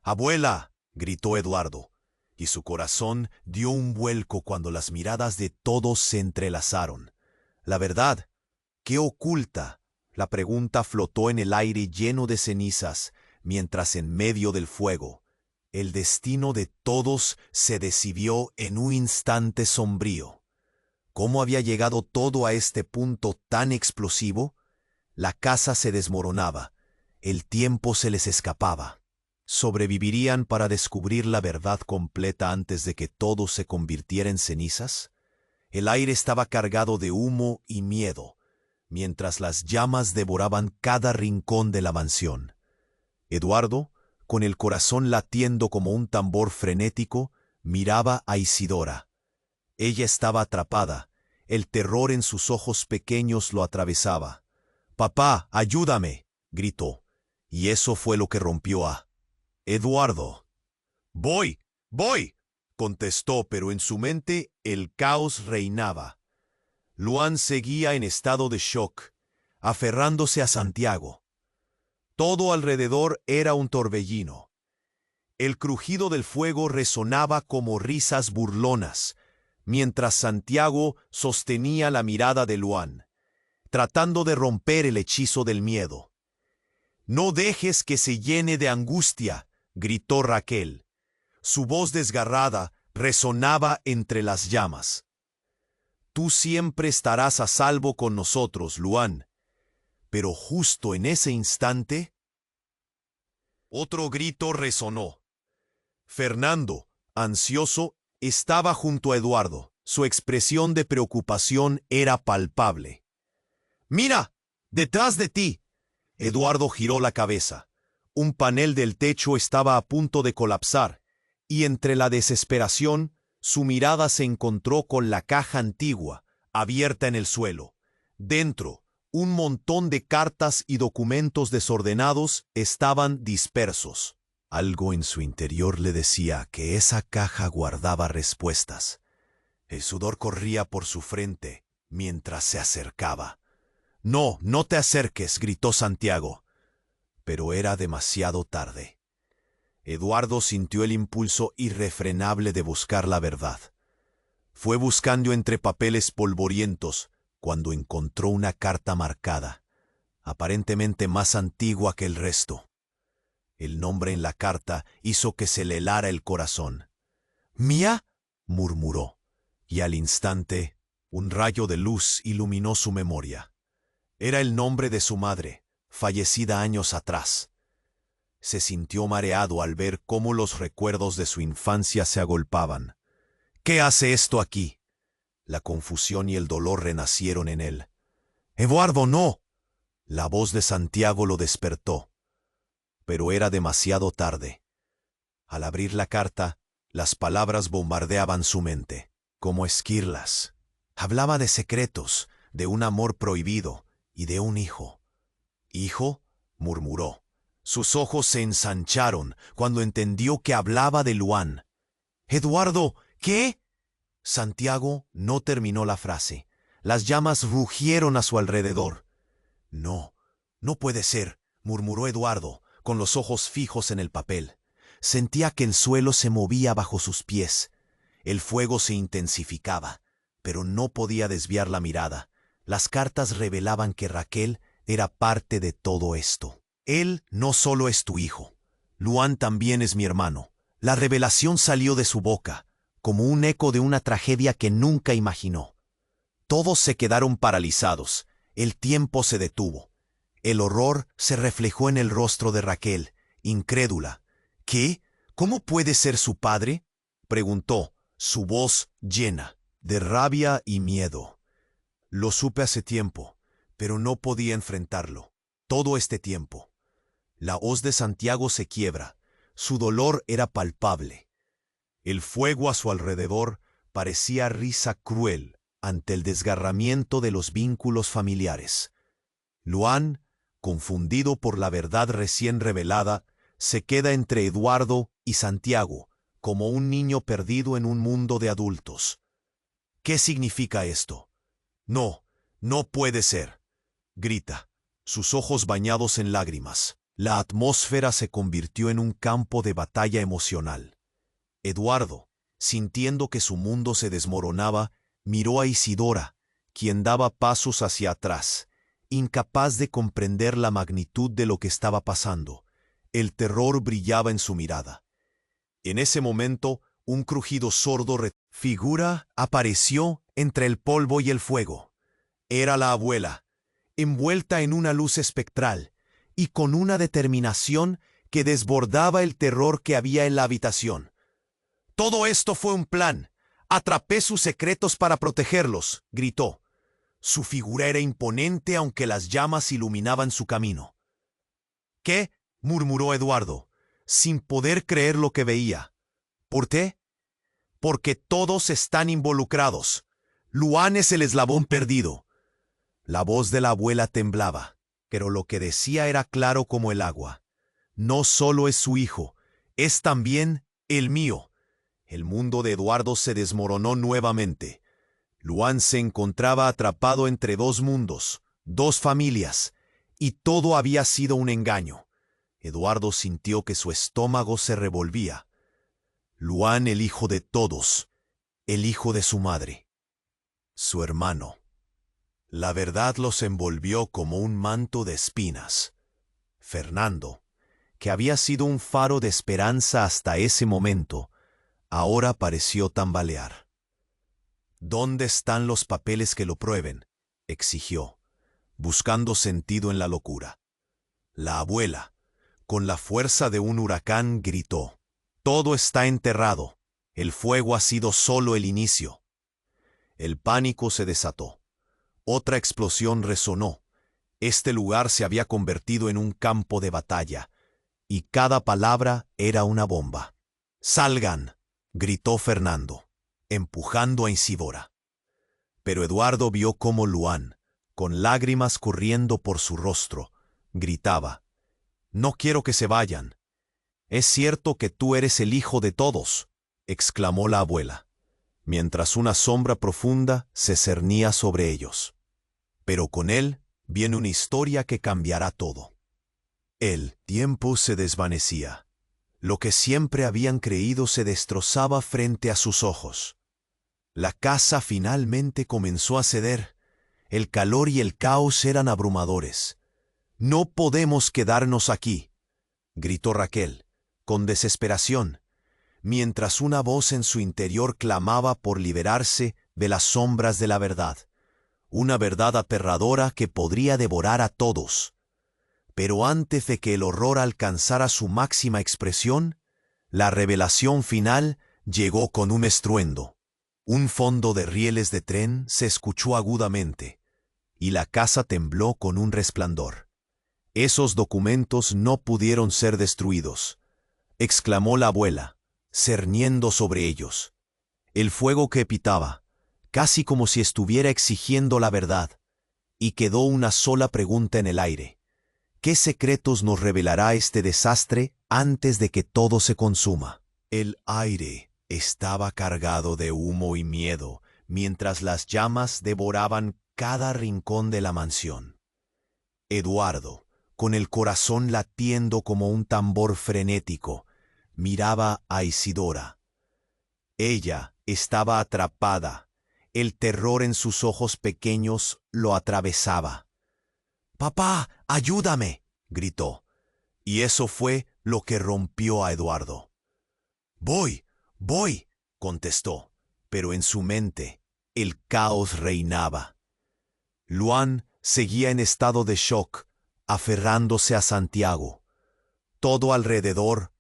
«Abuela», gritó Eduardo, y su corazón dio un vuelco cuando las miradas de todos se entrelazaron. «La verdad, ¿qué oculta?». La pregunta flotó en el aire lleno de cenizas, mientras en medio del fuego, el destino de todos se decidió en un instante sombrío. ¿Cómo había llegado todo a este punto tan explosivo? La casa se desmoronaba, el tiempo se les escapaba. ¿Sobrevivirían para descubrir la verdad completa antes de que todo se convirtiera en cenizas? El aire estaba cargado de humo y miedo, mientras las llamas devoraban cada rincón de la mansión. Eduardo, con el corazón latiendo como un tambor frenético, miraba a Isidora. Ella estaba atrapada, el terror en sus ojos pequeños lo atravesaba. «¡Papá, ayúdame!», gritó, y eso fue lo que rompió a Eduardo. «Voy, voy», contestó, pero en su mente el caos reinaba. Luan seguía en estado de shock, aferrándose a Santiago. Todo alrededor era un torbellino. El crujido del fuego resonaba como risas burlonas, mientras Santiago sostenía la mirada de Luan, tratando de romper el hechizo del miedo. «No dejes que se llene de angustia», gritó Raquel. Su voz desgarrada resonaba entre las llamas. «Tú siempre estarás a salvo con nosotros, Luan». Pero justo en ese instante, otro grito resonó. Fernando, ansioso, estaba junto a Eduardo. Su expresión de preocupación era palpable. «¡Mira! ¡Detrás de ti!». Eduardo giró la cabeza. Un panel del techo estaba a punto de colapsar, y entre la desesperación, su mirada se encontró con la caja antigua, abierta en el suelo. Dentro, un montón de cartas y documentos desordenados estaban dispersos. Algo en su interior le decía que esa caja guardaba respuestas. El sudor corría por su frente mientras se acercaba. «No, no te acerques», gritó Santiago. Pero era demasiado tarde. Eduardo sintió el impulso irrefrenable de buscar la verdad. Fue buscando entre papeles polvorientos cuando encontró una carta marcada, aparentemente más antigua que el resto. El nombre en la carta hizo que se le helara el corazón. «¿Mía?», murmuró, y al instante un rayo de luz iluminó su memoria. Era el nombre de su madre, fallecida años atrás. Se sintió mareado al ver cómo los recuerdos de su infancia se agolpaban. «¿Qué hace esto aquí?». La confusión y el dolor renacieron en él. «¡Eduardo, no!». La voz de Santiago lo despertó. Pero era demasiado tarde. Al abrir la carta, las palabras bombardeaban su mente, como esquirlas. Hablaba de secretos, de un amor prohibido y de un hijo. «¿Hijo?», murmuró. Sus ojos se ensancharon cuando entendió que hablaba de Luan. «Eduardo, ¿qué?». Santiago no terminó la frase. Las llamas rugieron a su alrededor. «No, no puede ser», murmuró Eduardo, con los ojos fijos en el papel. Sentía que el suelo se movía bajo sus pies. El fuego se intensificaba, pero no podía desviar la mirada. Las cartas revelaban que Raquel era parte de todo esto. «Él no solo es tu hijo. Luan también es mi hermano». La revelación salió de su boca, como un eco de una tragedia que nunca imaginó. Todos se quedaron paralizados. El tiempo se detuvo. El horror se reflejó en el rostro de Raquel, incrédula. «¿Qué? ¿Cómo puede ser su padre?», preguntó, su voz llena de rabia y miedo. «Lo supe hace tiempo, pero no podía enfrentarlo. Todo este tiempo». La hoz de Santiago se quiebra. Su dolor era palpable. El fuego a su alrededor parecía risa cruel ante el desgarramiento de los vínculos familiares. Luan, confundido por la verdad recién revelada, se queda entre Eduardo y Santiago, como un niño perdido en un mundo de adultos. «¿Qué significa esto?». «No, no puede ser», grita, sus ojos bañados en lágrimas. La atmósfera se convirtió en un campo de batalla emocional. Eduardo, sintiendo que su mundo se desmoronaba, miró a Isidora, quien daba pasos hacia atrás, incapaz de comprender la magnitud de lo que estaba pasando. El terror brillaba en su mirada. En ese momento, un crujido sordo figura apareció entre el polvo y el fuego. Era la abuela, envuelta en una luz espectral, y con una determinación que desbordaba el terror que había en la habitación. «Todo esto fue un plan. Atrapé sus secretos para protegerlos», gritó. Su figura era imponente aunque las llamas iluminaban su camino. «¿Qué?», murmuró Eduardo, sin poder creer lo que veía. «¿Por qué?». «Porque todos están involucrados. Luan es el eslabón perdido». La voz de la abuela temblaba, pero lo que decía era claro como el agua. «No solo es su hijo, es también el mío». El mundo de Eduardo se desmoronó nuevamente. Luan se encontraba atrapado entre dos mundos, dos familias, y todo había sido un engaño. Eduardo sintió que su estómago se revolvía. Luan, el hijo de todos, el hijo de su madre, su hermano. La verdad los envolvió como un manto de espinas. Fernando, que había sido un faro de esperanza hasta ese momento, ahora pareció tambalear. «¿Dónde están los papeles que lo prueben?», exigió, buscando sentido en la locura. La abuela, con la fuerza de un huracán, gritó: «Todo está enterrado. El fuego ha sido solo el inicio». El pánico se desató. Otra explosión resonó. Este lugar se había convertido en un campo de batalla, y cada palabra era una bomba. «¡Salgan!», gritó Fernando, empujando a Isidora. Pero Eduardo vio cómo Luan, con lágrimas corriendo por su rostro, gritaba: «No quiero que se vayan». «Es cierto que tú eres el hijo de todos», exclamó la abuela, mientras una sombra profunda se cernía sobre ellos. «Pero con él viene una historia que cambiará todo». El tiempo se desvanecía. Lo que siempre habían creído se destrozaba frente a sus ojos. La casa finalmente comenzó a ceder. El calor y el caos eran abrumadores. «No podemos quedarnos aquí», gritó Raquel, con desesperación, mientras una voz en su interior clamaba por liberarse de las sombras de la verdad, una verdad aterradora que podría devorar a todos. Pero antes de que el horror alcanzara su máxima expresión, la revelación final llegó con un estruendo. Un fondo de rieles de tren se escuchó agudamente, y la casa tembló con un resplandor. «Esos documentos no pudieron ser destruidos», exclamó la abuela, cerniendo sobre ellos. El fuego crepitaba, casi como si estuviera exigiendo la verdad, y quedó una sola pregunta en el aire: ¿qué secretos nos revelará este desastre antes de que todo se consuma? El aire estaba cargado de humo y miedo, mientras las llamas devoraban cada rincón de la mansión. Eduardo, con el corazón latiendo como un tambor frenético, miraba a Isidora. Ella estaba atrapada. El terror en sus ojos pequeños lo atravesaba. «¡Papá, ayúdame!», gritó, y eso fue lo que rompió a Eduardo. «Voy, voy», contestó, pero en su mente el caos reinaba. Luan seguía en estado de shock, aferrándose a Santiago. Todo alrededor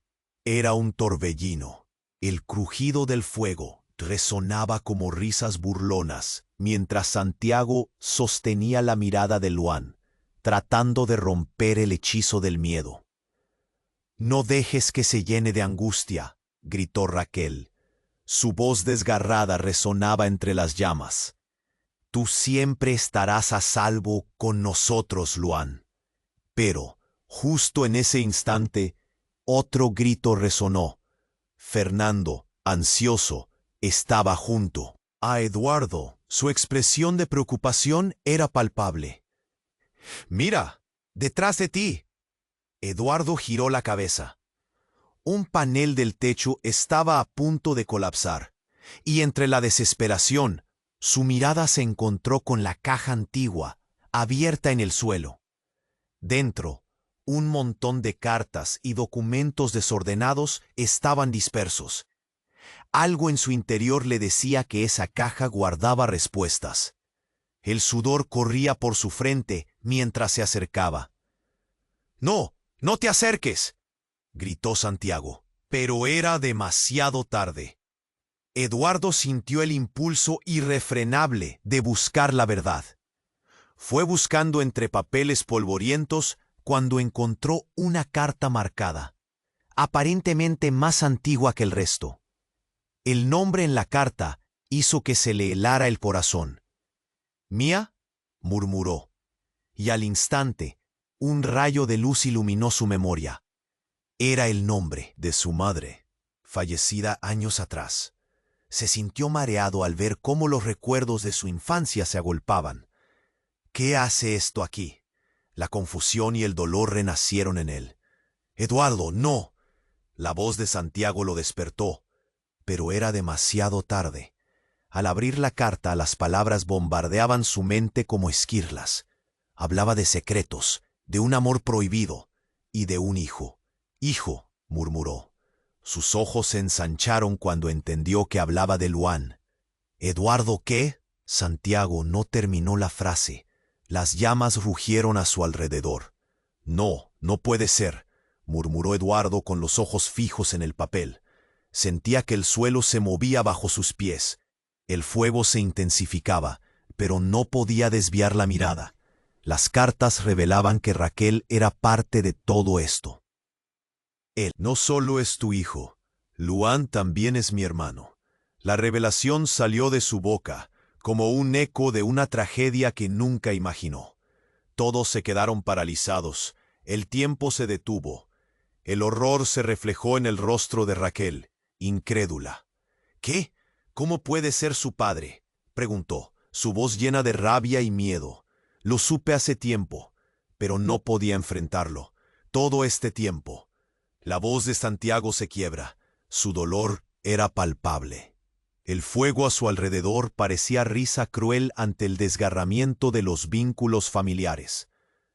era un torbellino. El crujido del fuego resonaba como risas burlonas, mientras Santiago sostenía la mirada de Luan, tratando de romper el hechizo del miedo. «No dejes que se llene de angustia», gritó Raquel. Su voz desgarrada resonaba entre las llamas. «Tú siempre estarás a salvo con nosotros, Luan». Pero, justo en ese instante, otro grito resonó. Fernando, ansioso, estaba junto a Eduardo. Su expresión de preocupación era palpable. «¡Mira! ¡Detrás de ti!». Eduardo giró la cabeza. Un panel del techo estaba a punto de colapsar, y entre la desesperación, su mirada se encontró con la caja antigua, abierta en el suelo. Dentro, un montón de cartas y documentos desordenados estaban dispersos. Algo en su interior le decía que esa caja guardaba respuestas. El sudor corría por su frente mientras se acercaba. «¡No! ¡No te acerques!», gritó Santiago, pero era demasiado tarde. Eduardo sintió el impulso irrefrenable de buscar la verdad. Fue buscando entre papeles polvorientos cuando encontró una carta marcada, aparentemente más antigua que el resto. El nombre en la carta hizo que se le helara el corazón. «¿Mía?», murmuró, y al instante, un rayo de luz iluminó su memoria. Era el nombre de su madre, fallecida años atrás. Se sintió mareado al ver cómo los recuerdos de su infancia se agolpaban. «¿Qué hace esto aquí?». La confusión y el dolor renacieron en él. «Eduardo, no». La voz de Santiago lo despertó, pero era demasiado tarde. Al abrir la carta, las palabras bombardeaban su mente como esquirlas. Hablaba de secretos, de un amor prohibido y de un hijo. «Hijo», murmuró. Sus ojos se ensancharon cuando entendió que hablaba de Luan. «¿Eduardo qué?». Santiago no terminó la frase. Las llamas rugieron a su alrededor. «No, no puede ser», murmuró Eduardo con los ojos fijos en el papel. Sentía que el suelo se movía bajo sus pies. El fuego se intensificaba, pero no podía desviar la mirada. Las cartas revelaban que Raquel era parte de todo esto. «Él no solo es tu hijo, Luan también es mi hermano». La revelación salió de su boca, como un eco de una tragedia que nunca imaginó. Todos se quedaron paralizados, el tiempo se detuvo. El horror se reflejó en el rostro de Raquel, incrédula. «¿Qué? ¿Cómo puede ser su padre?», preguntó, su voz llena de rabia y miedo. «Lo supe hace tiempo, pero no podía enfrentarlo. Todo este tiempo». La voz de Santiago se quiebra. Su dolor era palpable. El fuego a su alrededor parecía risa cruel ante el desgarramiento de los vínculos familiares.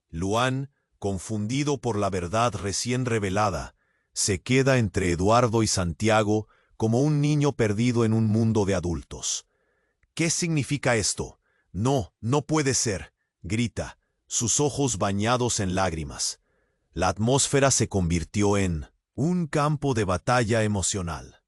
Luan, confundido por la verdad recién revelada, se queda entre Eduardo y Santiago como un niño perdido en un mundo de adultos. «¿Qué significa esto?». «No, no puede ser», grita, sus ojos bañados en lágrimas. La atmósfera se convirtió en un campo de batalla emocional.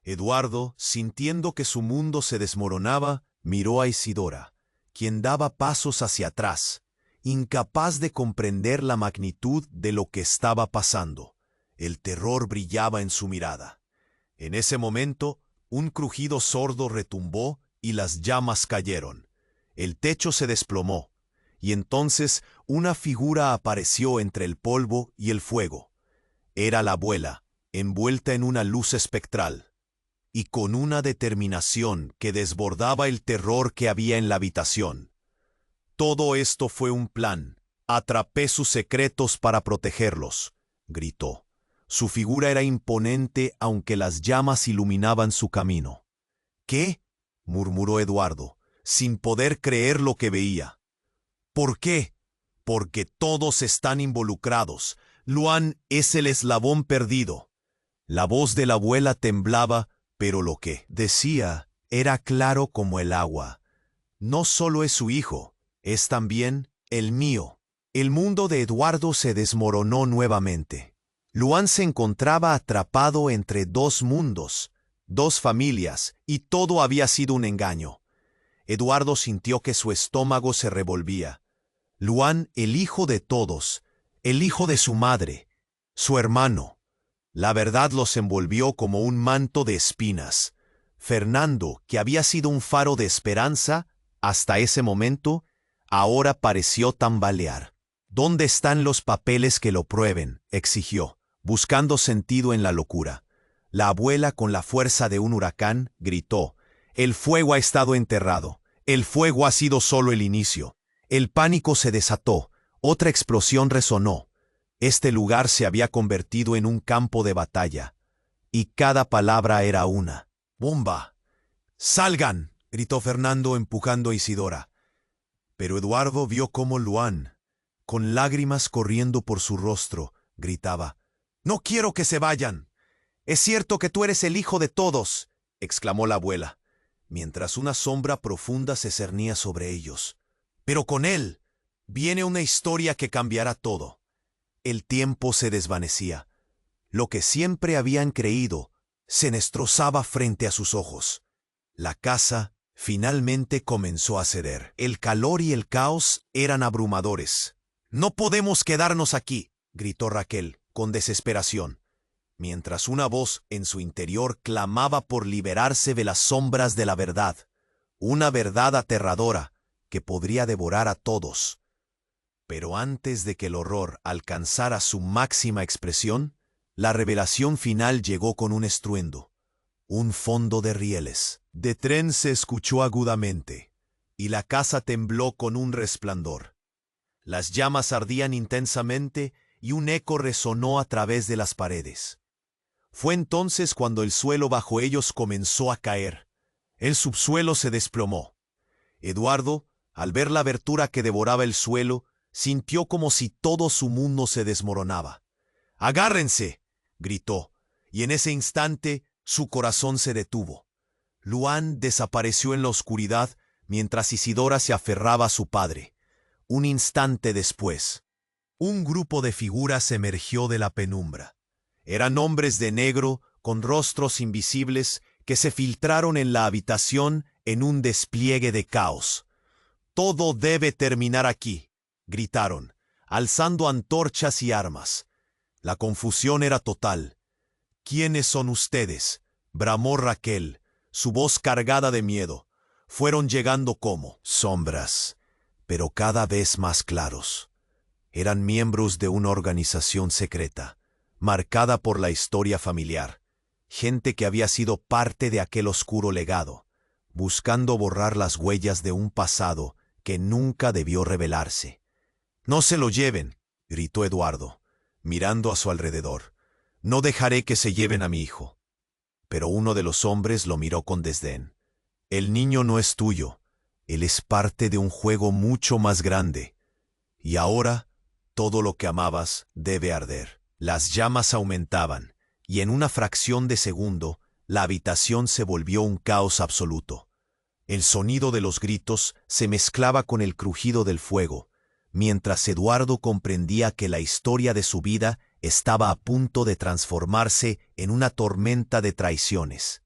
Eduardo, sintiendo que su mundo se desmoronaba, miró a Isidora, quien daba pasos hacia atrás, incapaz de comprender la magnitud de lo que estaba pasando. El terror brillaba en su mirada. En ese momento, un crujido sordo retumbó y las llamas cayeron. El techo se desplomó, y entonces una figura apareció entre el polvo y el fuego. Era la abuela, envuelta en una luz espectral, y con una determinación que desbordaba el terror que había en la habitación. «Todo esto fue un plan. Atrapé sus secretos para protegerlos», gritó. Su figura era imponente aunque las llamas iluminaban su camino. «¿Qué?», murmuró Eduardo, sin poder creer lo que veía. «¿Por qué?». «Porque todos están involucrados. Luan es el eslabón perdido». La voz de la abuela temblaba, pero lo que decía era claro como el agua. «No solo es su hijo, es también el mío». El mundo de Eduardo se desmoronó nuevamente. Luan se encontraba atrapado entre dos mundos, dos familias, y todo había sido un engaño. Eduardo sintió que su estómago se revolvía. Luan, el hijo de todos, el hijo de su madre, su hermano. La verdad los envolvió como un manto de espinas. Fernando, que había sido un faro de esperanza hasta ese momento, ahora pareció tambalear. «¿Dónde están los papeles que lo prueben?», exigió, buscando sentido en la locura. La abuela, con la fuerza de un huracán, gritó: «El fuego ha estado enterrado. El fuego ha sido solo el inicio». El pánico se desató. Otra explosión resonó. Este lugar se había convertido en un campo de batalla, y cada palabra era una bomba. «¡Salgan!», gritó Fernando empujando a Isidora. Pero Eduardo vio cómo Luan, con lágrimas corriendo por su rostro, gritaba: «¡No quiero que se vayan!». «Es cierto que tú eres el hijo de todos», exclamó la abuela, mientras una sombra profunda se cernía sobre ellos. «Pero con él viene una historia que cambiará todo». El tiempo se desvanecía. Lo que siempre habían creído se destrozaba frente a sus ojos. La casa finalmente comenzó a ceder. El calor y el caos eran abrumadores. «No podemos quedarnos aquí», gritó Raquel, con desesperación, mientras una voz en su interior clamaba por liberarse de las sombras de la verdad, una verdad aterradora que podría devorar a todos. Pero antes de que el horror alcanzara su máxima expresión, la revelación final llegó con un estruendo. Un fondo de rieles de tren se escuchó agudamente, y la casa tembló con un resplandor. Las llamas ardían intensamente y un eco resonó a través de las paredes. Fue entonces cuando el suelo bajo ellos comenzó a caer. El subsuelo se desplomó. Eduardo, al ver la abertura que devoraba el suelo, sintió como si todo su mundo se desmoronaba. «¡Agárrense!», gritó, y en ese instante su corazón se detuvo. Luan desapareció en la oscuridad mientras Isidora se aferraba a su padre. Un instante después, un grupo de figuras emergió de la penumbra. Eran hombres de negro con rostros invisibles que se filtraron en la habitación en un despliegue de caos. «Todo debe terminar aquí», gritaron, alzando antorchas y armas. La confusión era total. «¿Quiénes son ustedes?», bramó Raquel, su voz cargada de miedo. Fueron llegando como sombras, pero cada vez más claros. Eran miembros de una organización secreta, marcada por la historia familiar. Gente que había sido parte de aquel oscuro legado, buscando borrar las huellas de un pasado que nunca debió revelarse. «No se lo lleven», gritó Eduardo, mirando a su alrededor. «No dejaré que se lleven a mi hijo». Pero uno de los hombres lo miró con desdén. «El niño no es tuyo. Él es parte de un juego mucho más grande. Y ahora, todo lo que amabas debe arder». Las llamas aumentaban, y en una fracción de segundo, la habitación se volvió un caos absoluto. El sonido de los gritos se mezclaba con el crujido del fuego, mientras Eduardo comprendía que la historia de su vida estaba a punto de transformarse en una tormenta de traiciones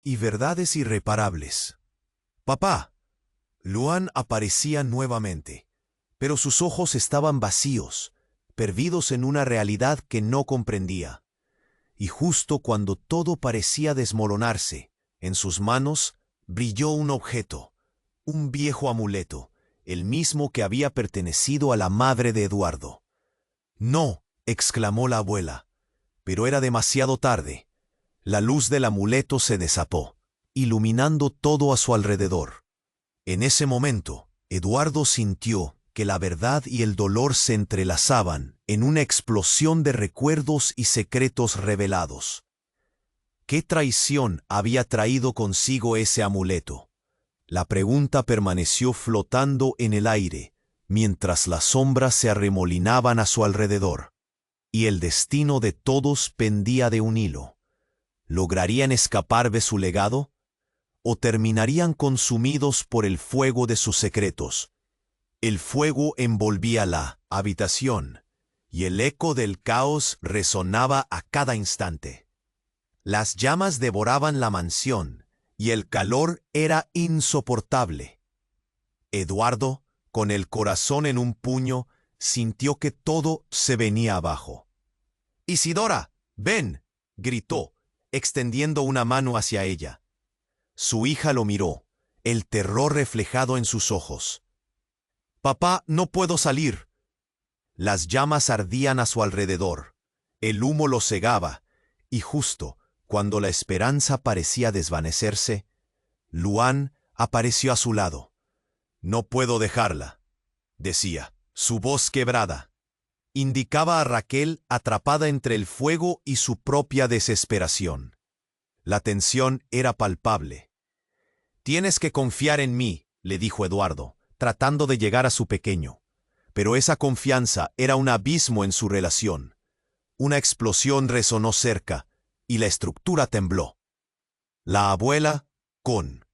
y verdades irreparables. «Papá». Luan aparecía nuevamente, pero sus ojos estaban vacíos, perdidos en una realidad que no comprendía. Y justo cuando todo parecía desmoronarse, en sus manos brilló un objeto, un viejo amuleto, el mismo que había pertenecido a la madre de Eduardo. «No», exclamó la abuela, pero era demasiado tarde. La luz del amuleto se desapó, iluminando todo a su alrededor. En ese momento, Eduardo sintió que la verdad y el dolor se entrelazaban en una explosión de recuerdos y secretos revelados. ¿Qué traición había traído consigo ese amuleto? La pregunta permaneció flotando en el aire, mientras las sombras se arremolinaban a su alrededor. Y el destino de todos pendía de un hilo. ¿Lograrían escapar de su legado? ¿O terminarían consumidos por el fuego de sus secretos? El fuego envolvía la habitación, y el eco del caos resonaba a cada instante. Las llamas devoraban la mansión, y el calor era insoportable. Eduardo, con el corazón en un puño, sintió que todo se venía abajo. «Isidora, ven», gritó, extendiendo una mano hacia ella. Su hija lo miró, el terror reflejado en sus ojos. «Papá, no puedo salir». Las llamas ardían a su alrededor. El humo lo cegaba, y justo cuando la esperanza parecía desvanecerse, Luan apareció a su lado. «No puedo dejarla», decía, su voz quebrada. Indicaba a Raquel atrapada entre el fuego y su propia desesperación. La tensión era palpable. «Tienes que confiar en mí», le dijo Eduardo, tratando de llegar a su pequeño. Pero esa confianza era un abismo en su relación. Una explosión resonó cerca, y la estructura tembló. La abuela, con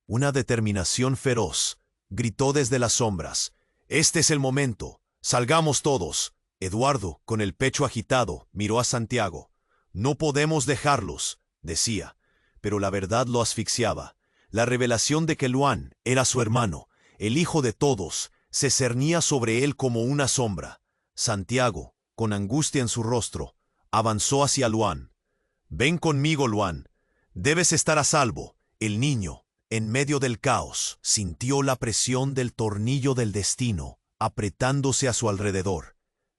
una determinación feroz, gritó desde las sombras: «Este es el momento, salgamos todos». Eduardo, con el pecho agitado, miró a Santiago. No podemos dejarlos, decía, pero la verdad lo asfixiaba. La revelación de que Luan era su hermano, el hijo de todos, se cernía sobre él como una sombra. Santiago, con angustia en su rostro, avanzó hacia Luan. «Ven conmigo, Luan. Debes estar a salvo». El niño, en medio del caos, sintió la presión del tornillo del destino, apretándose a su alrededor.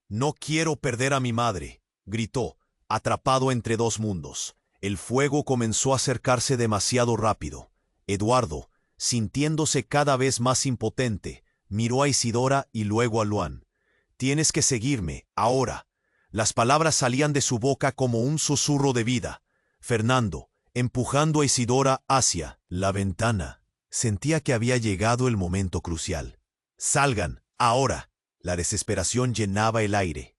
«No quiero perder a mi madre», gritó, atrapado entre dos mundos. El fuego comenzó a acercarse demasiado rápido. Eduardo, sintiéndose cada vez más impotente, miró a Isidora y luego a Luan. «Tienes que seguirme, ahora». Las palabras salían de su boca como un susurro de vida. Fernando, empujando a Isidora hacia la ventana, sentía que había llegado el momento crucial. «Salgan, ahora». La desesperación llenaba el aire.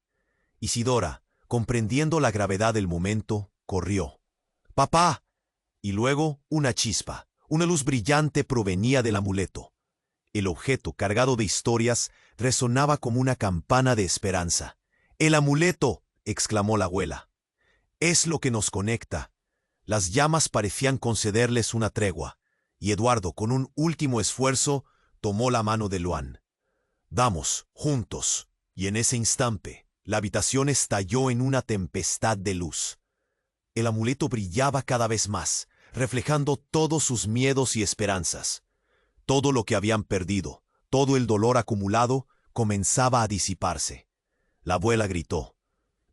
Isidora, comprendiendo la gravedad del momento, corrió. «¡Papá!». Y luego una chispa, una luz brillante provenía del amuleto. El objeto, cargado de historias, resonaba como una campana de esperanza. «¡El amuleto!», exclamó la abuela. «Es lo que nos conecta». Las llamas parecían concederles una tregua, y Eduardo, con un último esfuerzo, tomó la mano de Luan. «Vamos, juntos». Y en ese instante, la habitación estalló en una tempestad de luz. El amuleto brillaba cada vez más, reflejando todos sus miedos y esperanzas. Todo lo que habían perdido, todo el dolor acumulado, comenzaba a disiparse. La abuela gritó: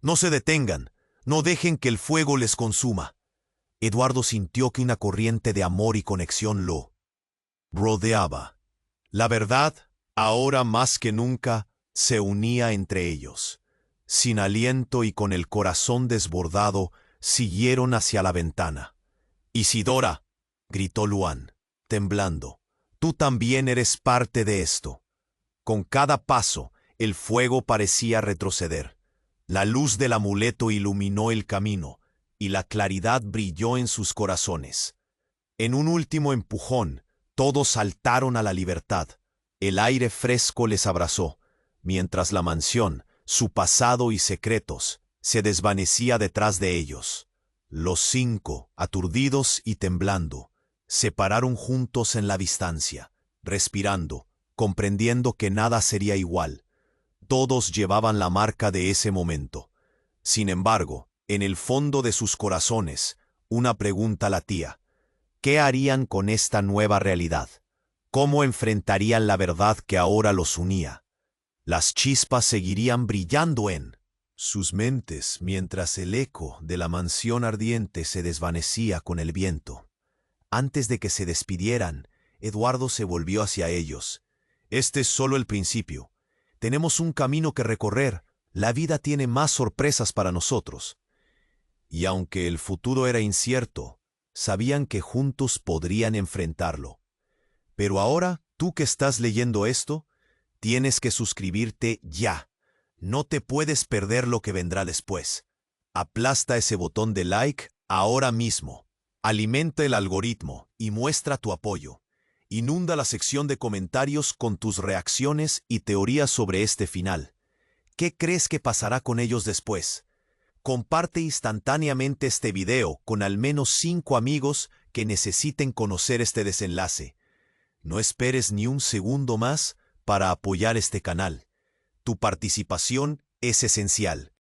«No se detengan, no dejen que el fuego les consuma». Eduardo sintió que una corriente de amor y conexión lo rodeaba. La verdad, ahora más que nunca, se unía entre ellos. Sin aliento y con el corazón desbordado, siguieron hacia la ventana. «Isidora», gritó Luan, temblando, «tú también eres parte de esto». Con cada paso, el fuego parecía retroceder. La luz del amuleto iluminó el camino, y la claridad brilló en sus corazones. En un último empujón, todos saltaron a la libertad. El aire fresco les abrazó, mientras la mansión, su pasado y secretos, se desvanecía detrás de ellos. Los cinco, aturdidos y temblando, se pararon juntos en la distancia, respirando, comprendiendo que nada sería igual. Todos llevaban la marca de ese momento. Sin embargo, en el fondo de sus corazones, una pregunta latía: ¿qué harían con esta nueva realidad? ¿Cómo enfrentarían la verdad que ahora los unía? Las chispas seguirían brillando en sus mentes mientras el eco de la mansión ardiente se desvanecía con el viento. Antes de que se despidieran, Eduardo se volvió hacia ellos. «Este es solo el principio. Tenemos un camino que recorrer. La vida tiene más sorpresas para nosotros». Y aunque el futuro era incierto, sabían que juntos podrían enfrentarlo. Pero ahora, tú que estás leyendo esto, tienes que suscribirte ya. No te puedes perder lo que vendrá después. Aplasta ese botón de like ahora mismo. Alimenta el algoritmo y muestra tu apoyo. Inunda la sección de comentarios con tus reacciones y teorías sobre este final. ¿Qué crees que pasará con ellos después? Comparte instantáneamente este video con al menos 5 amigos que necesiten conocer este desenlace. No esperes ni un segundo más para apoyar este canal. Tu participación es esencial.